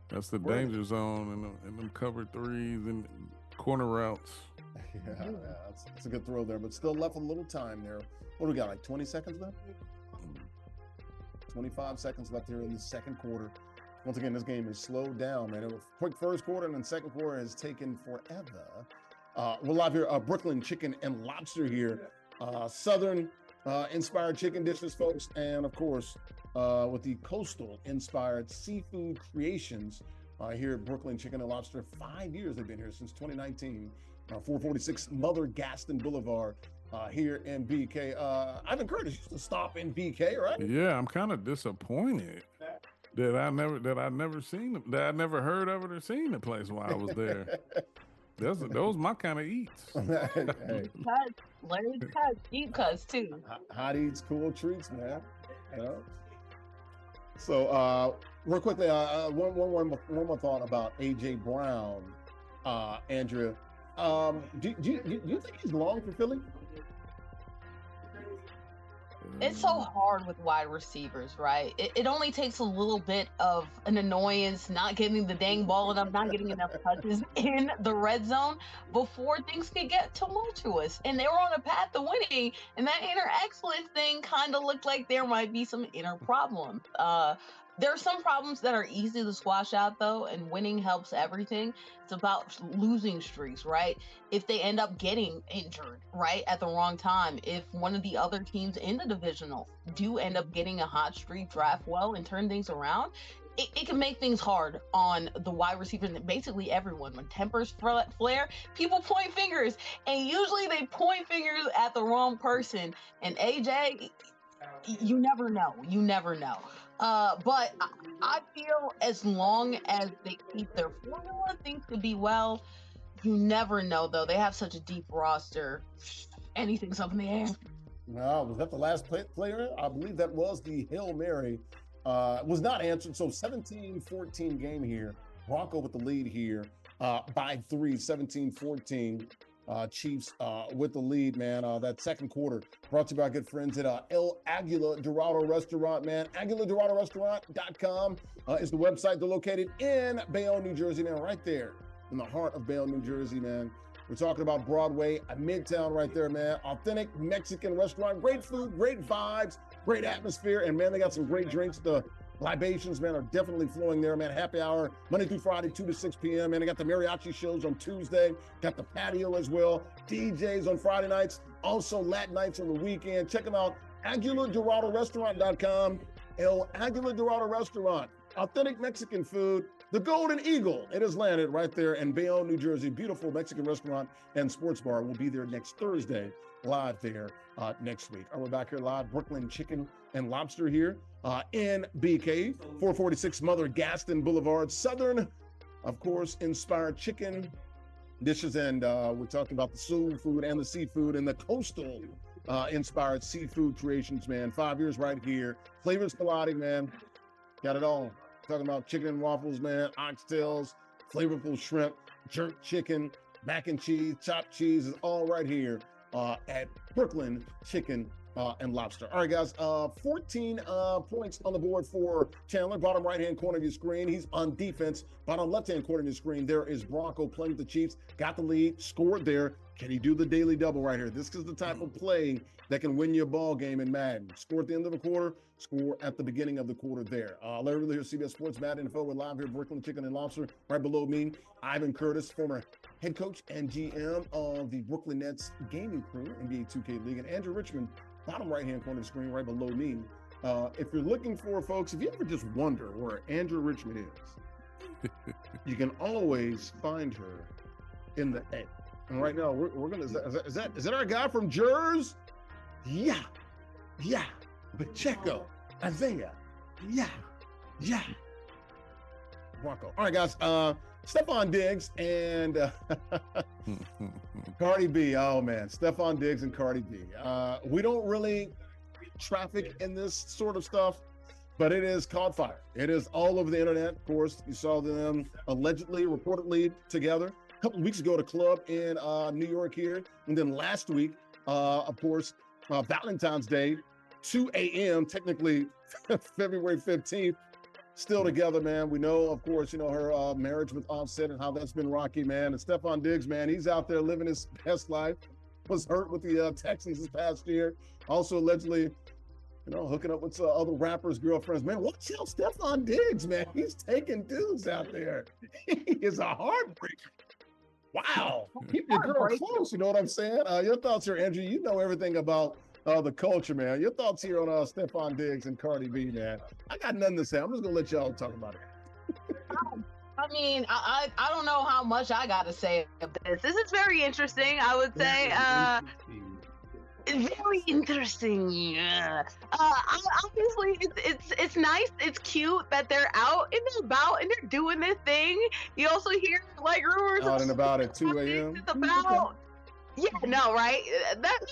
That's the danger zone and them cover threes and corner routes. Yeah, that's a good throw there, but still left a little time there. What do we got, like 20 seconds left? 25 seconds left here in the second quarter. Once again, this game is slowed down, man. It was a quick first quarter, and then second quarter has taken forever. We're live here, Brooklyn Chicken and Lobster here. Southern inspired chicken dishes, folks, and of course, with the coastal inspired seafood creations here at Brooklyn Chicken and Lobster. 5 years they've been here, since 2019. 446 Mother Gaston Boulevard here in BK. Ivan Curtis used to stop in BK, right? Yeah, I'm kind of disappointed that I never heard of it or seen the place while I was there. Those my kind of eats. Hey. Larry's cuts, deep cuts too. Hot eats, cool treats, man. You know? So real quickly, one more thought about AJ Brown, Andrea. Do you think he's long for Philly? It's so hard with wide receivers, right? It only takes a little bit of an annoyance, not getting the dang ball enough, not getting enough touches in the red zone before things could get tumultuous. And they were on a path to winning, and that inner excellence thing kind of looked like there might be some inner problem. There are some problems that are easy to squash out, though, and winning helps everything. It's about losing streaks, right? If they end up getting injured, right, at the wrong time, if one of the other teams in the divisional do end up getting a hot streak, draft well, and turn things around, it can make things hard on the wide receivers and basically everyone. When tempers flare, people point fingers, and usually they point fingers at the wrong person. And AJ, you never know. You never know. But I feel as long as they keep their formula, things could be well. You never know, though. They have such a deep roster. Anything's up in the air. No, was that the last player? I believe that was the Hail Mary. Was not answered. So 17-14 game here. Bronco with the lead here by 3, 17-14. Chiefs with the lead, man. That second quarter brought to you by good friends at El Aguila Dorado Restaurant, man. AguilaDoradoRestaurant.com is the website. They're located in Bayonne, New Jersey, man, right there in the heart of Bayonne, New Jersey, man. We're talking about Broadway, Midtown right there, man. Authentic Mexican restaurant, great food, great vibes, great atmosphere, and man, they got some great drinks. The libations, man, are definitely flowing there, man. Happy hour, Monday through Friday, 2 to 6 p.m. Man, they got the mariachi shows on Tuesday, got the patio as well, DJs on Friday nights, also Latin nights on the weekend. Check them out, AguilaDoradoRestaurant.com. El Aguila Dorado Restaurant, authentic Mexican food. The Golden Eagle, it has landed right there in Bayonne, New Jersey. Beautiful Mexican restaurant and sports bar. Will be there next Thursday, live there next week. We're back here live, Brooklyn Chicken and Lobster here in BK, 446 Mother Gaston Boulevard. Southern, of course, inspired chicken dishes. And we're talking about the soul food and the seafood and the coastal inspired seafood creations, man. 5 years right here. Flavors colliding, man. Got it all. Talking about chicken and waffles, man, oxtails, flavorful shrimp, jerk chicken, mac and cheese, chopped cheese is all right here at Brooklyn Chicken and Lobster. All right, guys, 14 points on the board for Chandler. Bottom right-hand corner of your screen, he's on defense. Bottom left-hand corner of your screen, there is Bronco playing with the Chiefs. Got the lead, scored there. Can he do the daily double right here? This is the type of play that can win you a ball game in Madden. Score at the end of the quarter, score at the beginning of the quarter there. Larry Ridley here, CBS Sports, Madden Info. We're live here at Brooklyn Chicken and Lobster. Right below me, Ivan Curtis, former head coach and GM of the Brooklyn Nets gaming crew, NBA 2K League, and Andrew Richmond, bottom right-hand corner of the screen, right below me. If you're looking for, folks, if you ever just wonder where Andrew Richmond is, you can always find her in the A. And right now, we're gonna, is that our guy from Jers? Yeah. Pacheco, Isaiah, yeah. Bronco. All right, guys. Stefon Diggs and Cardi B. Oh, man. Stefon Diggs and Cardi B. We don't really traffic in this sort of stuff, but it is caught fire. It is all over the internet. Of course, you saw them allegedly, reportedly together a couple of weeks ago at a club in New York here. And then last week, of course, Valentine's Day, 2 a.m., technically February 15th, still together, man. We know, of course, her marriage with Offset and how that's been rocky, man. And Stefon Diggs, man, he's out there living his best life. Was hurt with the Texans this past year. Also allegedly, hooking up with other rappers' girlfriends. Man, watch out, Stefon Diggs, man. He's taking dudes out there. He is a heartbreaker. Wow. Keep your girl close, you know what I'm saying? Your thoughts here, Andrea. You know everything about the culture, man. Your thoughts here on Stefon Diggs and Cardi B, man. I got nothing to say. I'm just going to let y'all talk about it. I mean, I don't know how much I got to say about this. This is very interesting, I would say. Very interesting. Obviously, it's nice. It's cute that they're out and they're about and they're doing this thing. You also hear rumors out and about at 2 a.m. It's about. Yeah, no, right?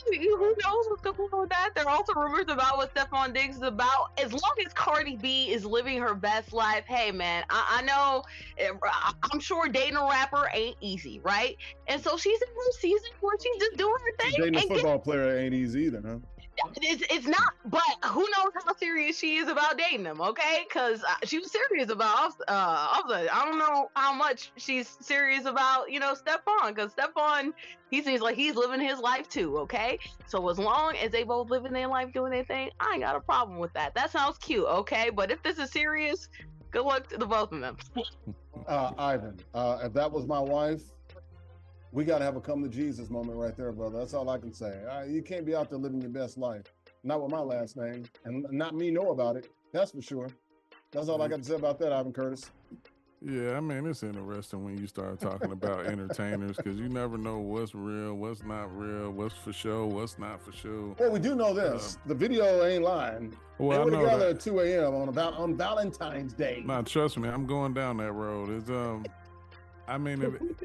Who knows what's going on with that? There are also rumors about what Stefon Diggs is about. As long as Cardi B is living her best life, hey, man, I know, I'm sure dating a rapper ain't easy, right? And so she's in her season where she's just doing her thing. Dating a football player ain't easy either, huh? It's not, but who knows how serious she is about dating him, okay? Because she was serious about Offset. I don't know how much she's serious about, Stefon, because Stefon, he seems like he's living his life too, okay? So as long as they both living their life doing their thing, I ain't got a problem with that. That sounds cute, okay? But if this is serious, good luck to the both of them. Ivan, if that was my wife, we got to have a come to Jesus moment right there, brother. That's all I can say. You can't be out there living your best life. Not with my last name. And not me know about it. That's for sure. That's all I got to say about that, Ivan Curtis. Yeah, I mean, it's interesting when you start talking about entertainers because you never know what's real, what's not real, what's for show, what's not for show. Well, we do know this. The video ain't lying. Well, they were together at 2 a.m. on Valentine's Day. Nah, trust me, I'm going down that road. It's I mean,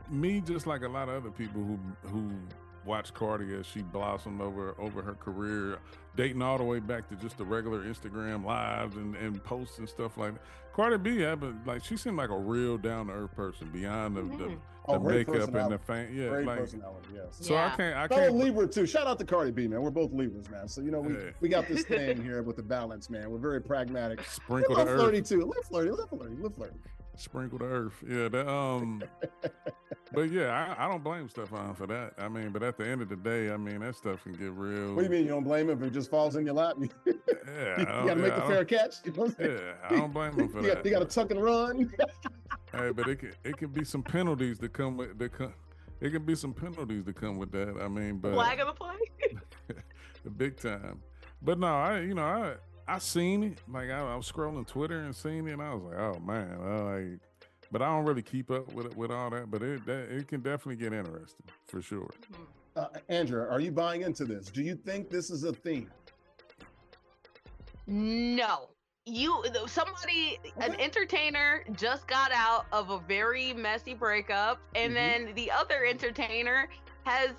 me just like a lot of other people who watch Cardi as she blossomed over her career, dating all the way back to just the regular Instagram lives and posts and stuff like that. Cardi B, she seemed like a real down to earth person beyond the makeup and the fame. Yeah, great personality. Yes. So I can't. Fellow Libra too. Shout out to Cardi B, man. We're both Libras, man. So we got this thing here with the balance, man. We're very pragmatic. Sprinkle the earth. Flirty too. A little flirty. Sprinkle the earth. Yeah, but yeah, I don't blame Stefon for that. I mean, but at the end of the day, I mean, that stuff can get real. What do you mean you don't blame him if it just falls in your lap? Yeah, you got to make the fair catch. You know what I'm saying? Yeah, I don't blame him for that. You got to tuck and run. Hey, but it can be some penalties that come with it can be some penalties that come with that. I mean, but flag of the play. The big time. But no, I seen it. Like I was scrolling Twitter and seen it, and I was like, oh man, but I don't really keep up with all that. But it can definitely get interesting for sure. Andrea, are you buying into this? Do you think this is a theme? No. An entertainer just got out of a very messy breakup, and then the other entertainer has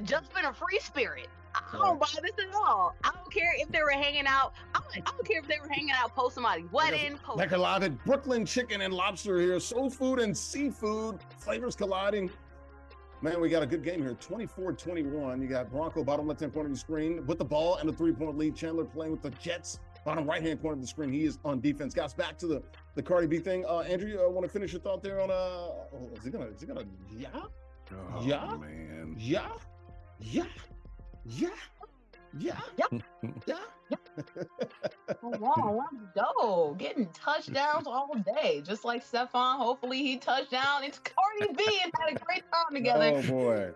just been a free spirit. I don't buy this at all. I don't care if they were hanging out. I don't care if they were hanging out post somebody's wedding. Like a lot of Brooklyn chicken and lobster here, soul food and seafood, flavors colliding. Man, we got a good game here. 24-21. You got Bronco, bottom left-hand corner of the screen, with the ball and a 3-point lead. Chandler playing with the Jets, bottom right-hand corner of the screen. He is on defense. Guys, back to the Cardi B thing. Andrew, you want to finish your thought there on is he gonna yeah? Oh, yeah? Man. Yeah? Yeah? Yeah. Come on, let's go. Getting touchdowns all day, just like Stefon. Hopefully he touchdown. It's Cardi B and had a great time together. Oh boy,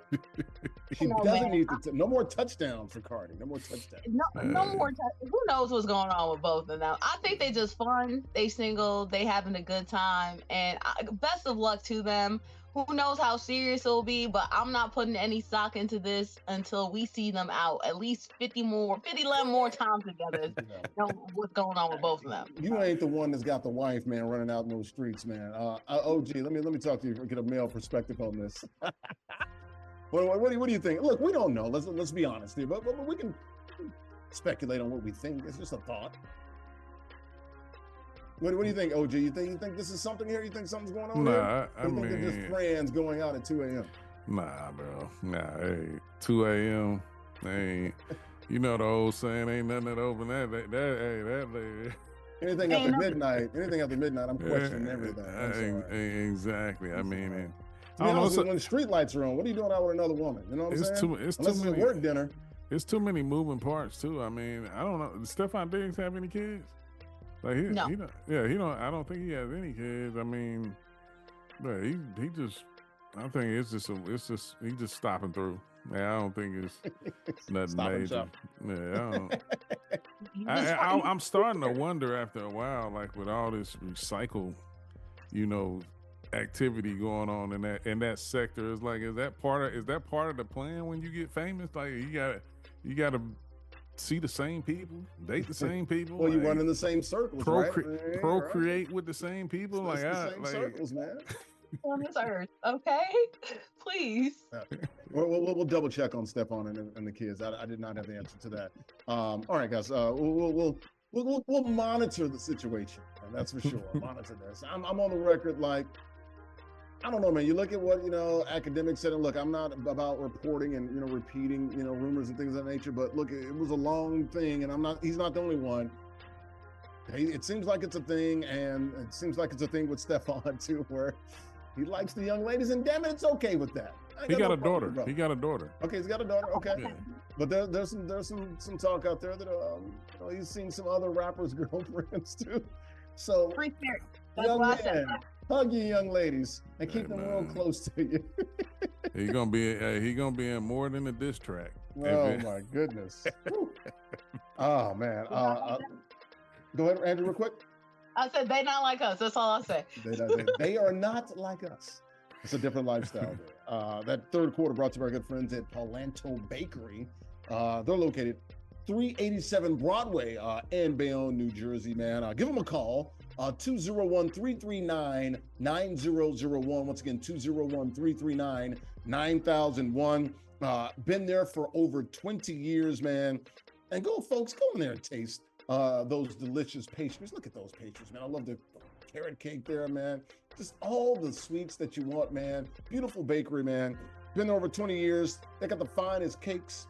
he doesn't need no more touchdowns for Cardi. No more touchdowns. No more. Who knows what's going on with both of them? I think they just fun. They single. They having a good time, and best of luck to them. Who knows how serious it'll be, but I'm not putting any stock into this until we see them out at least 11 more times together. Know what's going on with both of them. You ain't the one that's got the wife, man, running out in those streets, man. OG, let me talk to you, get a male perspective on this. What do you think? Look, we don't know. Let's be honest here, but we can speculate on what we think. It's just a thought. What do you think, OG? You think this is something here? You think something's going on here? I mean, they're just friends going out at 2 a.m. Nah, bro. Nah, hey, 2 a.m. Ain't. You know the old saying, ain't nothing that open that. Anything after midnight, I'm questioning everything. Exactly. I mean, honest, when the street lights are on, what are you doing out with another woman? You know what I'm saying? Unless it's a work dinner. It's too many moving parts too. I mean, I don't know. Does Stefon Diggs have any kids? Like no. He don't. Yeah, he don't. I don't think he has any kids. I mean, but he just. I think it's just he just stopping through. Yeah, I don't think it's nothing major. Yeah, I'm starting to wonder after a while, like with all this recycle, activity going on in that sector. Is like, is that part of the plan when you get famous? Like you gotta see the same people, date the same people. Well, you run in the same circles, procreate with the same people. Like the same circles, man. On this earth, okay? Please. We'll double check on Stefon and the kids. I did not have the answer to that. All right, guys. We'll monitor the situation. That's for sure. Monitor this. I'm on the record like, I don't know, man. You look at what academics said, and look, I'm not about reporting and repeating rumors and things of that nature. But look, it was a long thing, and he's not the only one. It seems like it's a thing, and it seems like it's a thing with Stefon too, where he likes the young ladies, and damn it, it's okay with that. He got a daughter. He got a daughter. Okay, he's got a daughter. Okay, yeah. But there's some talk out there that he's seen some other rappers' girlfriends too. So young man, hug your young ladies and keep them real close to you. He gonna be in more than a diss track. Oh my goodness. Oh man. Go ahead, Andrew, real quick. I said they not like us. That's all I say. They are not like us. It's a different lifestyle there. That third quarter brought to our good friends at Palento Bakery. They're located 387 Broadway in Bayonne, New Jersey, man. Give them a call, 201-339-9001. Once again, 201-339-9001. Been there for over 20 years, man. And folks, go in there and taste those delicious pastries. Look at those pastries, man. I love the carrot cake there, man. Just all the sweets that you want, man. Beautiful bakery, man. Been there over 20 years. They got the finest cakes,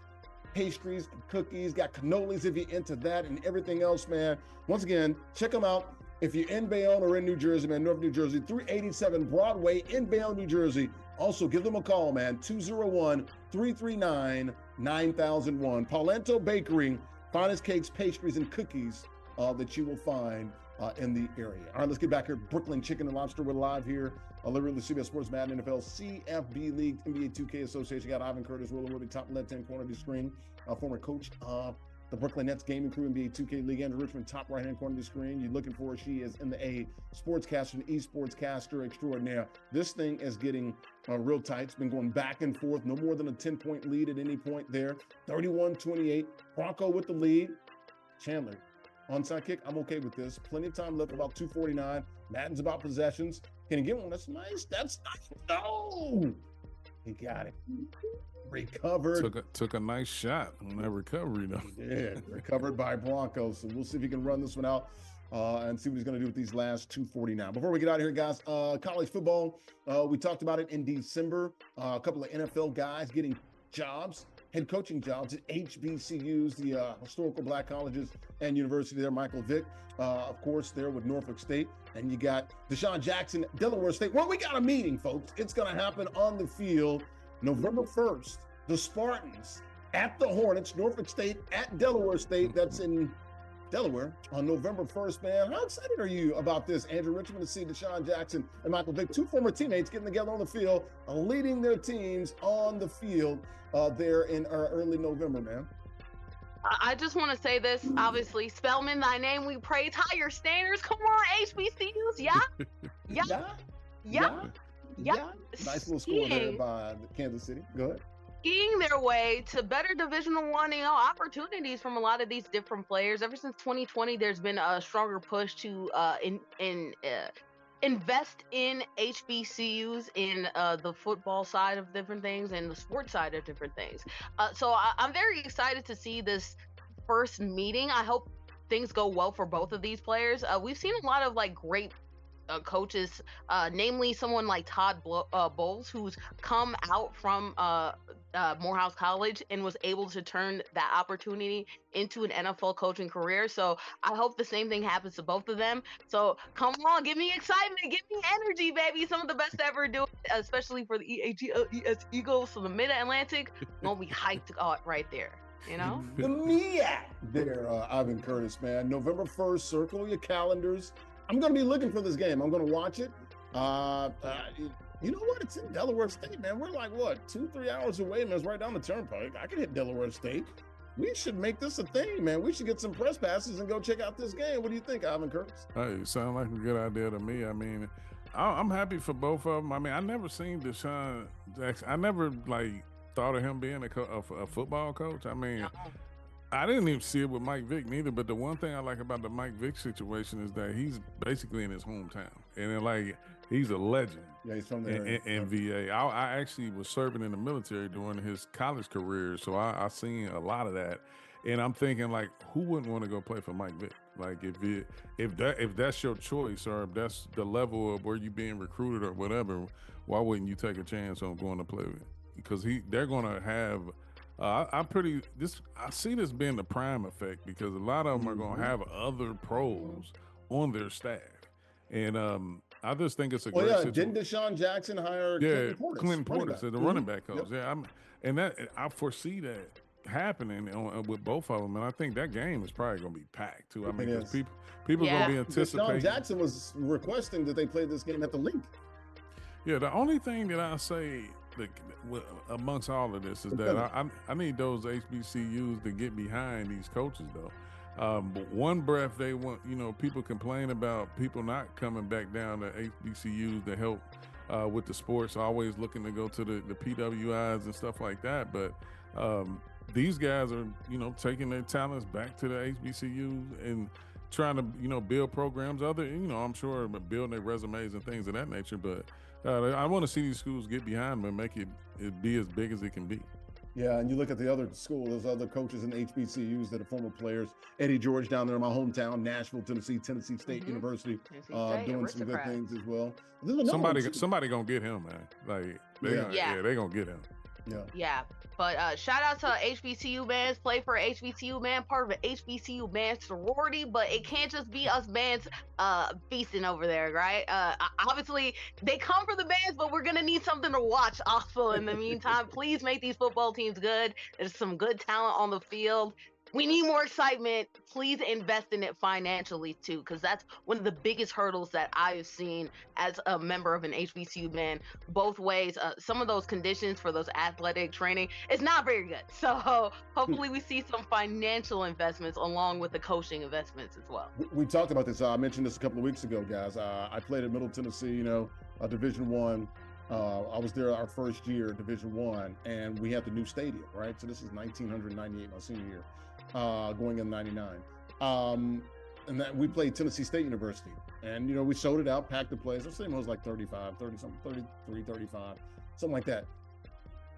pastries, cookies, got cannolis if you're into that, and everything else, man. Once again, check them out. If you're in Bayonne or in New Jersey, man, North New Jersey, 387 Broadway in Bayonne, New Jersey. Also, give them a call, man, 201-339-9001. Palento Bakery, finest cakes, pastries, and cookies that you will find in the area. All right, let's get back here. Brooklyn Chicken and Lobster, we're live here. Larry Ridley, CBS Sports, Madden, NFL, CFB League, NBA 2K Association. Got Ivan Curtis rolling with the top left-hand corner of the screen. Former coach of the Brooklyn Nets gaming crew, NBA 2K League, and Richmond, top right-hand corner of the screen. You're looking for her. She is in the sportscaster, an esportscaster extraordinaire. This thing is getting real tight. It's been going back and forth. No more than a 10-point lead at any point there. 31-28. Bronco with the lead. Chandler, onside kick. I'm okay with this. Plenty of time left, about 2:49. Madden's about possessions. Can he get one? That's nice. That's nice. No! He got it. Recovered. Took a nice shot on that recovery, though. He did. Recovered by Bronco. So we'll see if he can run this one out and see what he's going to do with these last 2:49. Before we get out of here, guys, college football, we talked about it in December. A couple of NFL guys getting jobs, head coaching jobs at HBCUs, the historical black colleges and university there. Michael Vick, of course, there with Norfolk State. And you got Deshaun Jackson, Delaware State. Well, we got a meeting, folks. It's going to happen on the field November 1st. The Spartans at the Hornets, Norfolk State at Delaware State. That's in Delaware on November 1st, man. How excited are you about this, Andrew? Richmond, to see Deshaun Jackson and Michael Vick, two former teammates, getting together on the field, leading their teams on the field there in early November, man. I just want to say this, obviously. Spellman, thy name we praise, higher standards. Come on, HBCUs, yeah? Yeah, Nice little score there by Kansas City. Go ahead. Skiing their way to better Divisional One, opportunities from a lot of these different players. Ever since 2020, there's been a stronger push to invest in HBCUs in the football side of different things and the sports side of different things. So I'm very excited to see this first meeting. I hope things go well for both of these players. We've seen a lot of great coaches, namely someone like Todd Bowles, who's come out from Morehouse College and was able to turn that opportunity into an NFL coaching career. So I hope the same thing happens to both of them. So come on, give me excitement, give me energy, baby. Some of the best to ever do it, especially for the ES Eagles, so the Mid-Atlantic, gonna be hyped right there. The MEAC there, Ivan Curtis, man. November 1st, circle your calendars. I'm going to be looking for this game. I'm going to watch it. You know what? It's in Delaware State, man. We're 2-3 hours away, man. It's right down the turnpike. I can hit Delaware State. We should make this a thing, man. We should get some press passes and go check out this game. What do you think, Ivan Curtis? Hey, sound like a good idea to me. I mean, I'm happy for both of them. I mean, I never seen Deshaun Jackson. I never, thought of him being a football coach. I mean, I didn't even see it with Mike Vick neither, but the one thing I like about the Mike Vick situation is that he's basically in his hometown. And then, he's a legend. Yeah, he's from there. In VA. I actually was serving in the military during his college career, so I seen a lot of that. And I'm thinking, who wouldn't want to go play for Mike Vick? If that's your choice, or if that's the level of where you're being recruited or whatever, why wouldn't you take a chance on going to play with him? Because they're going to have I see this being the prime effect, because a lot of them are going to have other pros on their staff. And I just think it's a great situation. Didn't Deshaun Jackson hire Clinton Portis as the running back coach? Yep. Yeah, I foresee that happening with both of them, and I think that game is probably going to be packed too. I mean, because people are going to be anticipating. Deshaun Jackson was requesting that they play this game at the link. Yeah, the only thing that I say amongst all of this is that I need those HBCUs to get behind these coaches, though. But one breath, they want, people complain about people not coming back down to HBCUs to help with the sports, always looking to go to the PWIs and stuff like that. But these guys are, taking their talents back to the HBCUs and trying to, build programs. I'm sure building their resumes and things of that nature. But I want to see these schools get behind them and make it be as big as it can be. Yeah, and you look at the other school, there's other coaches in HBCUs that are former players. Eddie George down there in my hometown, Nashville, Tennessee State University, doing some good things as well. Somebody gonna get him, man. They gonna get him. Yeah. But shout out to HBCU bands, play for HBCU band, part of an HBCU band sorority, but it can't just be us bands feasting over there, right? Obviously, they come for the bands, but we're going to need something to watch also in the meantime. Please make these football teams good. There's some good talent on the field. We need more excitement. Please invest in it financially too, because that's one of the biggest hurdles that I have seen as a member of an HBCU band, both ways. Some of those conditions for those athletic training is not very good. So hopefully we see some financial investments along with the coaching investments as well. We talked about this. I mentioned this a couple of weeks ago, guys. I played at Middle Tennessee, Division One. I was there our first year, Division One, and we had the new stadium, right? So this is 1998, my senior year. Going in 99. And that we played Tennessee State University. And, we sold it out, packed the place. Our stadium was 33, 35, something like that.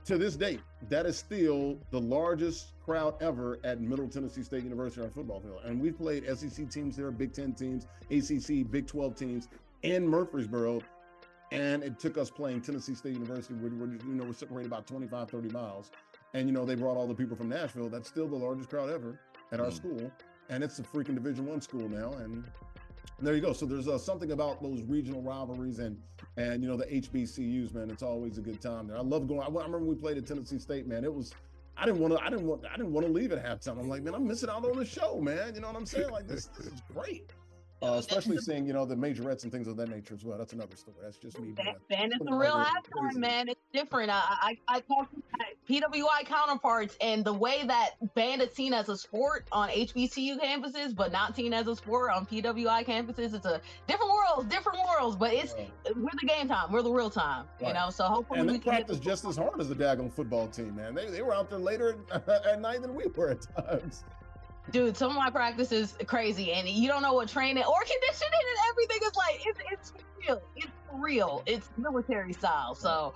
To this date, that is still the largest crowd ever at Middle Tennessee State University on a football field. And we've played SEC teams there, Big Ten teams, ACC, Big 12 teams in Murfreesboro. And it took us playing Tennessee State University, we're separated about 25, 30 miles. And, they brought all the people from Nashville. That's still the largest crowd ever at our school. And it's a freaking Division I school now. And there you go. So there's something about those regional rivalries and the HBCUs, man. It's always a good time there. I love going. I remember we played at Tennessee State, man. It was, I didn't want to leave at halftime. I'm like, man, I'm missing out on the show, man. You know what I'm saying? Like, this is great. Especially seeing, the majorettes and things of that nature as well. That's another story. That's just me. And it's a real halftime, man. It's different. I talked to PWI counterparts, and the way that band is seen as a sport on HBCU campuses, but not seen as a sport on PWI campuses, it's a different worlds. But we're the game time, we're the real time, you know. So hopefully, and they practice just as hard as the daggone football team, man. They were out there later at night than we were at times. Dude, some of my practice is crazy, and you don't know what training or conditioning and everything is like. It's real. It's real. It's military style. So.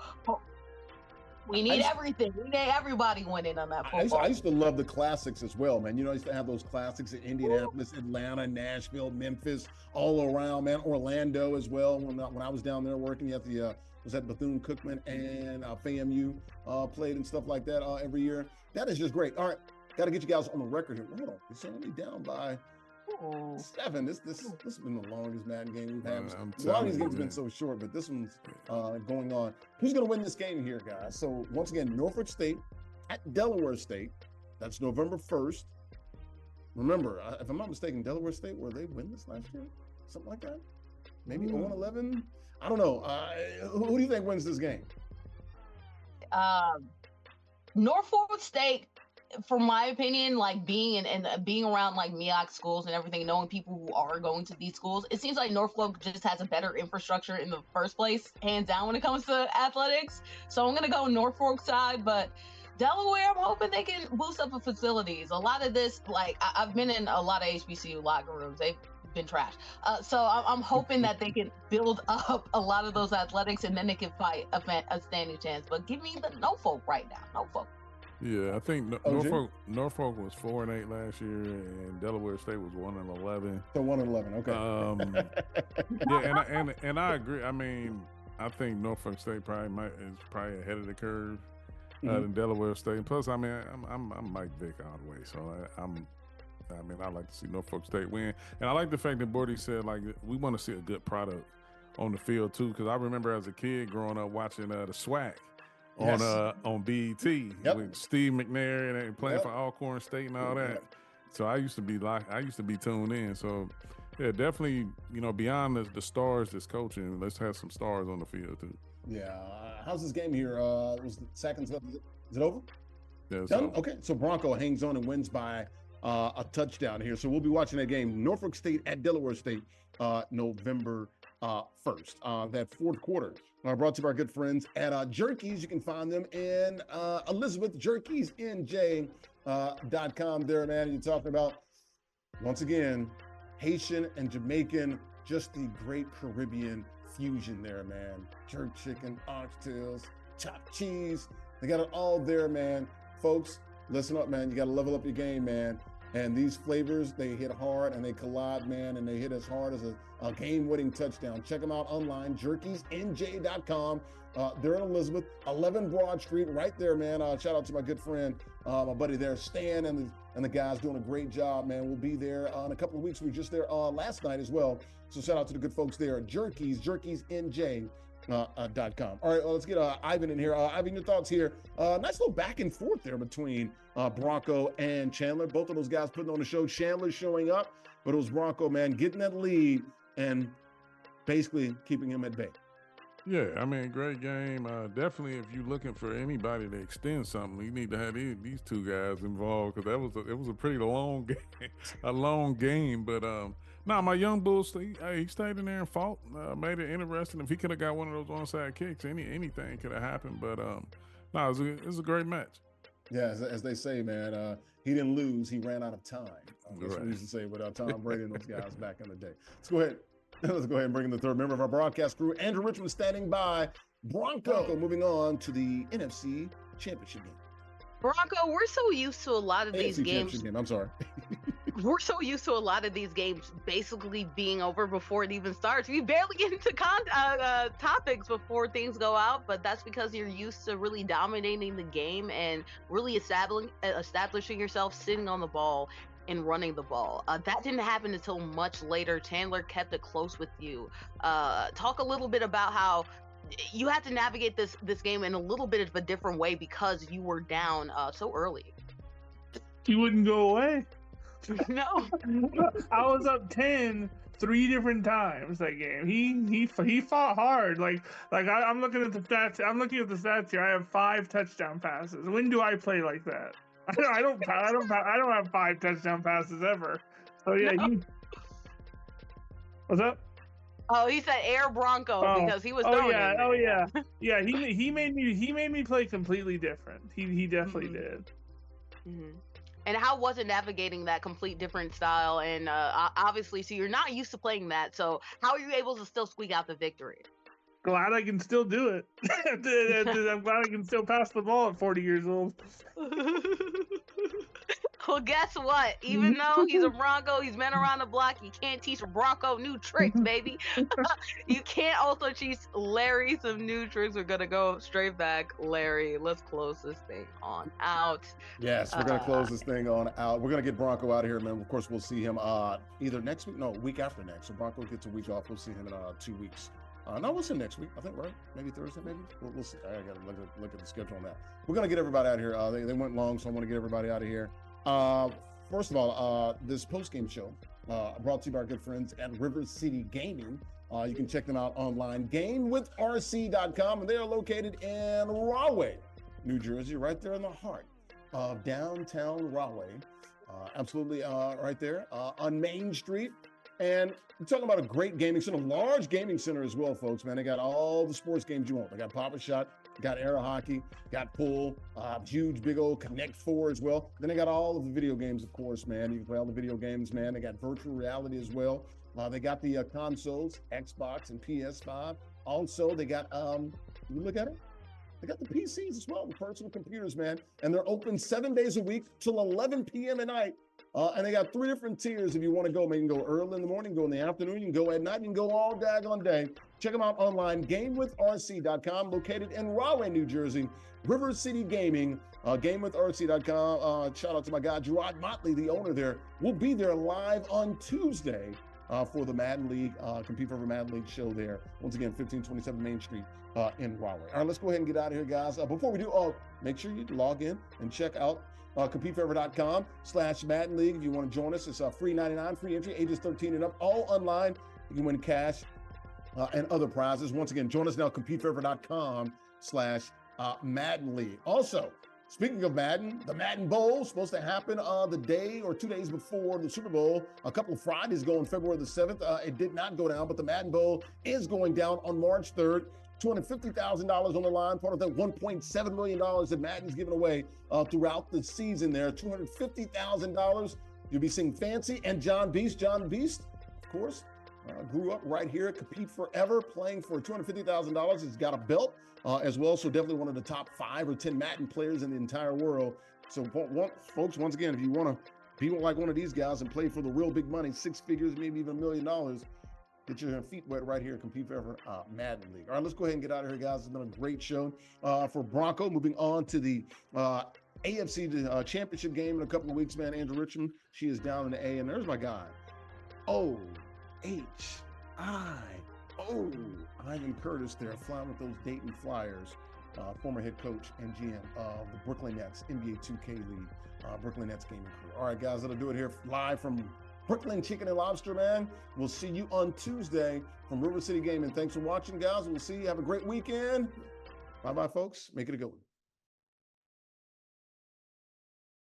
We need everything. We need everybody winning on that football. I used to love the classics as well, man. You know, I used to have those classics in Indianapolis, Atlanta, Nashville, Memphis, all around, man. Orlando as well. When I was down there working, you had the was at Bethune-Cookman and FAMU played and stuff like that every year. That is just great. All right, got to get you guys on the record here. Hold on, it's only down by 7. This has been the longest Madden game we've had. A lot of these games have been so short, but this one's going on. Who's going to win this game here, guys? So once again, Norfolk State at Delaware State. That's November 1st. Remember, if I'm not mistaken, Delaware State, were they win this last year? Something like that? Maybe 0-11? I don't know. Who do you think wins this game? Norfolk State. From my opinion, like being around like MEAC schools and everything, knowing people who are going to these schools, it seems like Norfolk just has a better infrastructure in the first place, hands down, when it comes to athletics. So I'm gonna go Norfolk side, but Delaware, I'm hoping they can boost up the facilities. A lot of this, like I've been in a lot of HBCU locker rooms. They've been trashed. So I'm hoping that they can build up a lot of those athletics, and then they can fight a standing chance. But give me the Norfolk right now, Norfolk. Yeah, I think Norfolk was 4-8 last year, and Delaware State was 1-11. So 1-11, okay. Yeah, and I agree. I mean, I think Norfolk State is probably ahead of the curve than Delaware State. Plus, I mean, I'm Mike Vick all the way, so I like to see Norfolk State win, and I like the fact that Bordy said like we want to see a good product on the field too, because I remember as a kid growing up watching the SWAC. On BET with Steve McNair and playing for Alcorn State and all that. So I used to be tuned in. So yeah, definitely, you know, beyond the stars that's coaching, let's have some stars on the field too. Yeah. How's this game here? Was the seconds left? Is it over? Yeah, done? Okay. So Bronco hangs on and wins by a touchdown here. So we'll be watching that game. Norfolk State at Delaware State, November 1st. That fourth quarter. Brought to you by our good friends at Jerky's. You can find them in Elizabeth, jerkysnj.com there, man. You're talking about, once again, Haitian and Jamaican, just the great Caribbean fusion there, man. Jerk chicken, oxtails, chopped cheese. They got it all there, man. Folks, listen up, man. You got to level up your game, man. And these flavors, they hit hard and they collide, man, and they hit as hard as a game-winning touchdown. Check them out online, jerkysnj.com. They're in Elizabeth, 11 Broad Street, right there, man. Shout out to my good friend, my buddy there, Stan, and the guys doing a great job, man. We'll be there in a couple of weeks. We were just there last night as well. So shout out to the good folks there, jerkysnj.com. All right, let's get Ivan in here. Ivan, your thoughts here. Nice little back and forth there between Bronco and Chandler. Both of those guys putting on the show. Chandler showing up, but it was Bronco, man, getting that lead and basically keeping him at bay. Yeah, I mean, great game. Definitely, if you're looking for anybody to extend something, you need to have these two guys involved, because it was a pretty long game. But my young Bulls, he stayed in there and fought, made it interesting. If he could have got one of those onside kicks, anything could have happened. But it was a great match. Yeah, as they say, man, he didn't lose. He ran out of time. That's what we used to say with Tom Brady and those guys back in the day. Let's go ahead and bring in the third member of our broadcast crew. Andrew Richmond standing by. Bronco moving on to the NFC Championship game. Bronco, we're so used to a lot of these games. I'm sorry. We're so used to a lot of these games basically being over before it even starts. We barely get into topics before things go out, but that's because you're used to really dominating the game and really establishing yourself, sitting on the ball and running the ball. That didn't happen until much later. Chandler kept it close with you. Talk a little bit about how you had to navigate this game in a little bit of a different way because you were down so early. You wouldn't go away. No. I was up 10 3 different times that game. He fought hard. I'm looking at the stats. I'm looking at the stats here. I have 5 touchdown passes. When do I play like that? I don't have 5 touchdown passes ever. So yeah, No. What's up? Oh, he said Air Bronco because he was throwing yeah, in oh there. yeah, yeah. He made me play completely different. He definitely did. Mm-hmm. And how was it navigating that complete different style? And obviously, so you're not used to playing that. So how are you able to still squeak out the victory? Glad I can still do it. I'm glad I can still pass the ball at 40 years old. Well, guess what? Even though he's a Bronco, he's been around the block, you can't teach a Bronco new tricks, baby. You can't also teach Larry some new tricks. We're going to go straight back. Larry, let's close this thing on out. Yes, we're going to close this thing on out. We're going to get Bronco out of here, man. Of course, we'll see him either next week. No, week after next. So Bronco gets a week off. We'll see him in 2 weeks. No, we'll see him next week. I think, right? Maybe Thursday, maybe? We'll see. I got to look at the schedule on that. We're going to get everybody out of here. They went long, so I want to get everybody out of here. First of all, this post-game show brought to you by our good friends at River City Gaming. You can check them out online, gamewithrc.com, and they are located in Rahway, New Jersey, right there in the heart of downtown Rahway. Absolutely right there on Main Street. And we're talking about a great gaming center, large gaming center as well, folks, man. They got all the sports games you want. They got Pop-A-Shot, got air hockey, got pool, huge, big old Connect 4 as well. Then they got all of the video games, of course, man. You can play all the video games, man. They got virtual reality as well. They got the consoles, Xbox and PS5. Also, they got, you look at it? They got the PCs as well, the personal computers, man. And they're open 7 days a week till 11 p.m. at night. And they got 3 different tiers if you want to go. Man, you can go early in the morning, go in the afternoon, you can go at night, you can go all daggone day. Check them out online, gamewithrc.com, located in Rahway, New Jersey. River City Gaming, gamewithrc.com. Shout out to my guy, Gerard Motley, the owner there. We'll be there live on Tuesday for the Madden League, Compete Forever Madden League show there. Once again, 1527 Main Street in Rahway. All right, let's go ahead and get out of here, guys. Before we do, make sure you log in and check out CompeteForever.com/Madden League. If you want to join us, it's free 99, free entry, ages 13 and up, all online. You can win cash and other prizes. Once again, join us now, CompeteForever.com/Madden League. Also, speaking of Madden, the Madden Bowl is supposed to happen the day or 2 days before the Super Bowl. A couple of Fridays ago on February the 7th. It did not go down, but the Madden Bowl is going down on March 3rd. $250,000 on the line, part of that $1.7 million that Madden's given away throughout the season there. $250,000. You'll be seeing Fancy and John Beast. John Beast, of course, grew up right here at Compete Forever, playing for $250,000. He's got a belt as well, so definitely one of the top 5 or 10 Madden players in the entire world. So, folks, once again, if you want to be like one of these guys and play for the real big money, 6 figures, maybe even $1 million, get your feet wet right here at Compete Forever Madden League. All right, let's go ahead and get out of here, guys. It's been a great show for Bronco. Moving on to the AFC Championship game in a couple of weeks, man. Andrea Richmond, she is down in the A, and there's my guy. Ivan Curtis there, flying with those Dayton Flyers, former head coach and GM of the Brooklyn Nets NBA 2K League, Brooklyn Nets gaming crew. All right, guys, that'll do it here live from Brooklyn Chicken and Lobster, man. We'll see you on Tuesday from River City Gaming. Thanks for watching, guys. We'll see you. Have a great weekend. Bye-bye, folks. Make it a good one.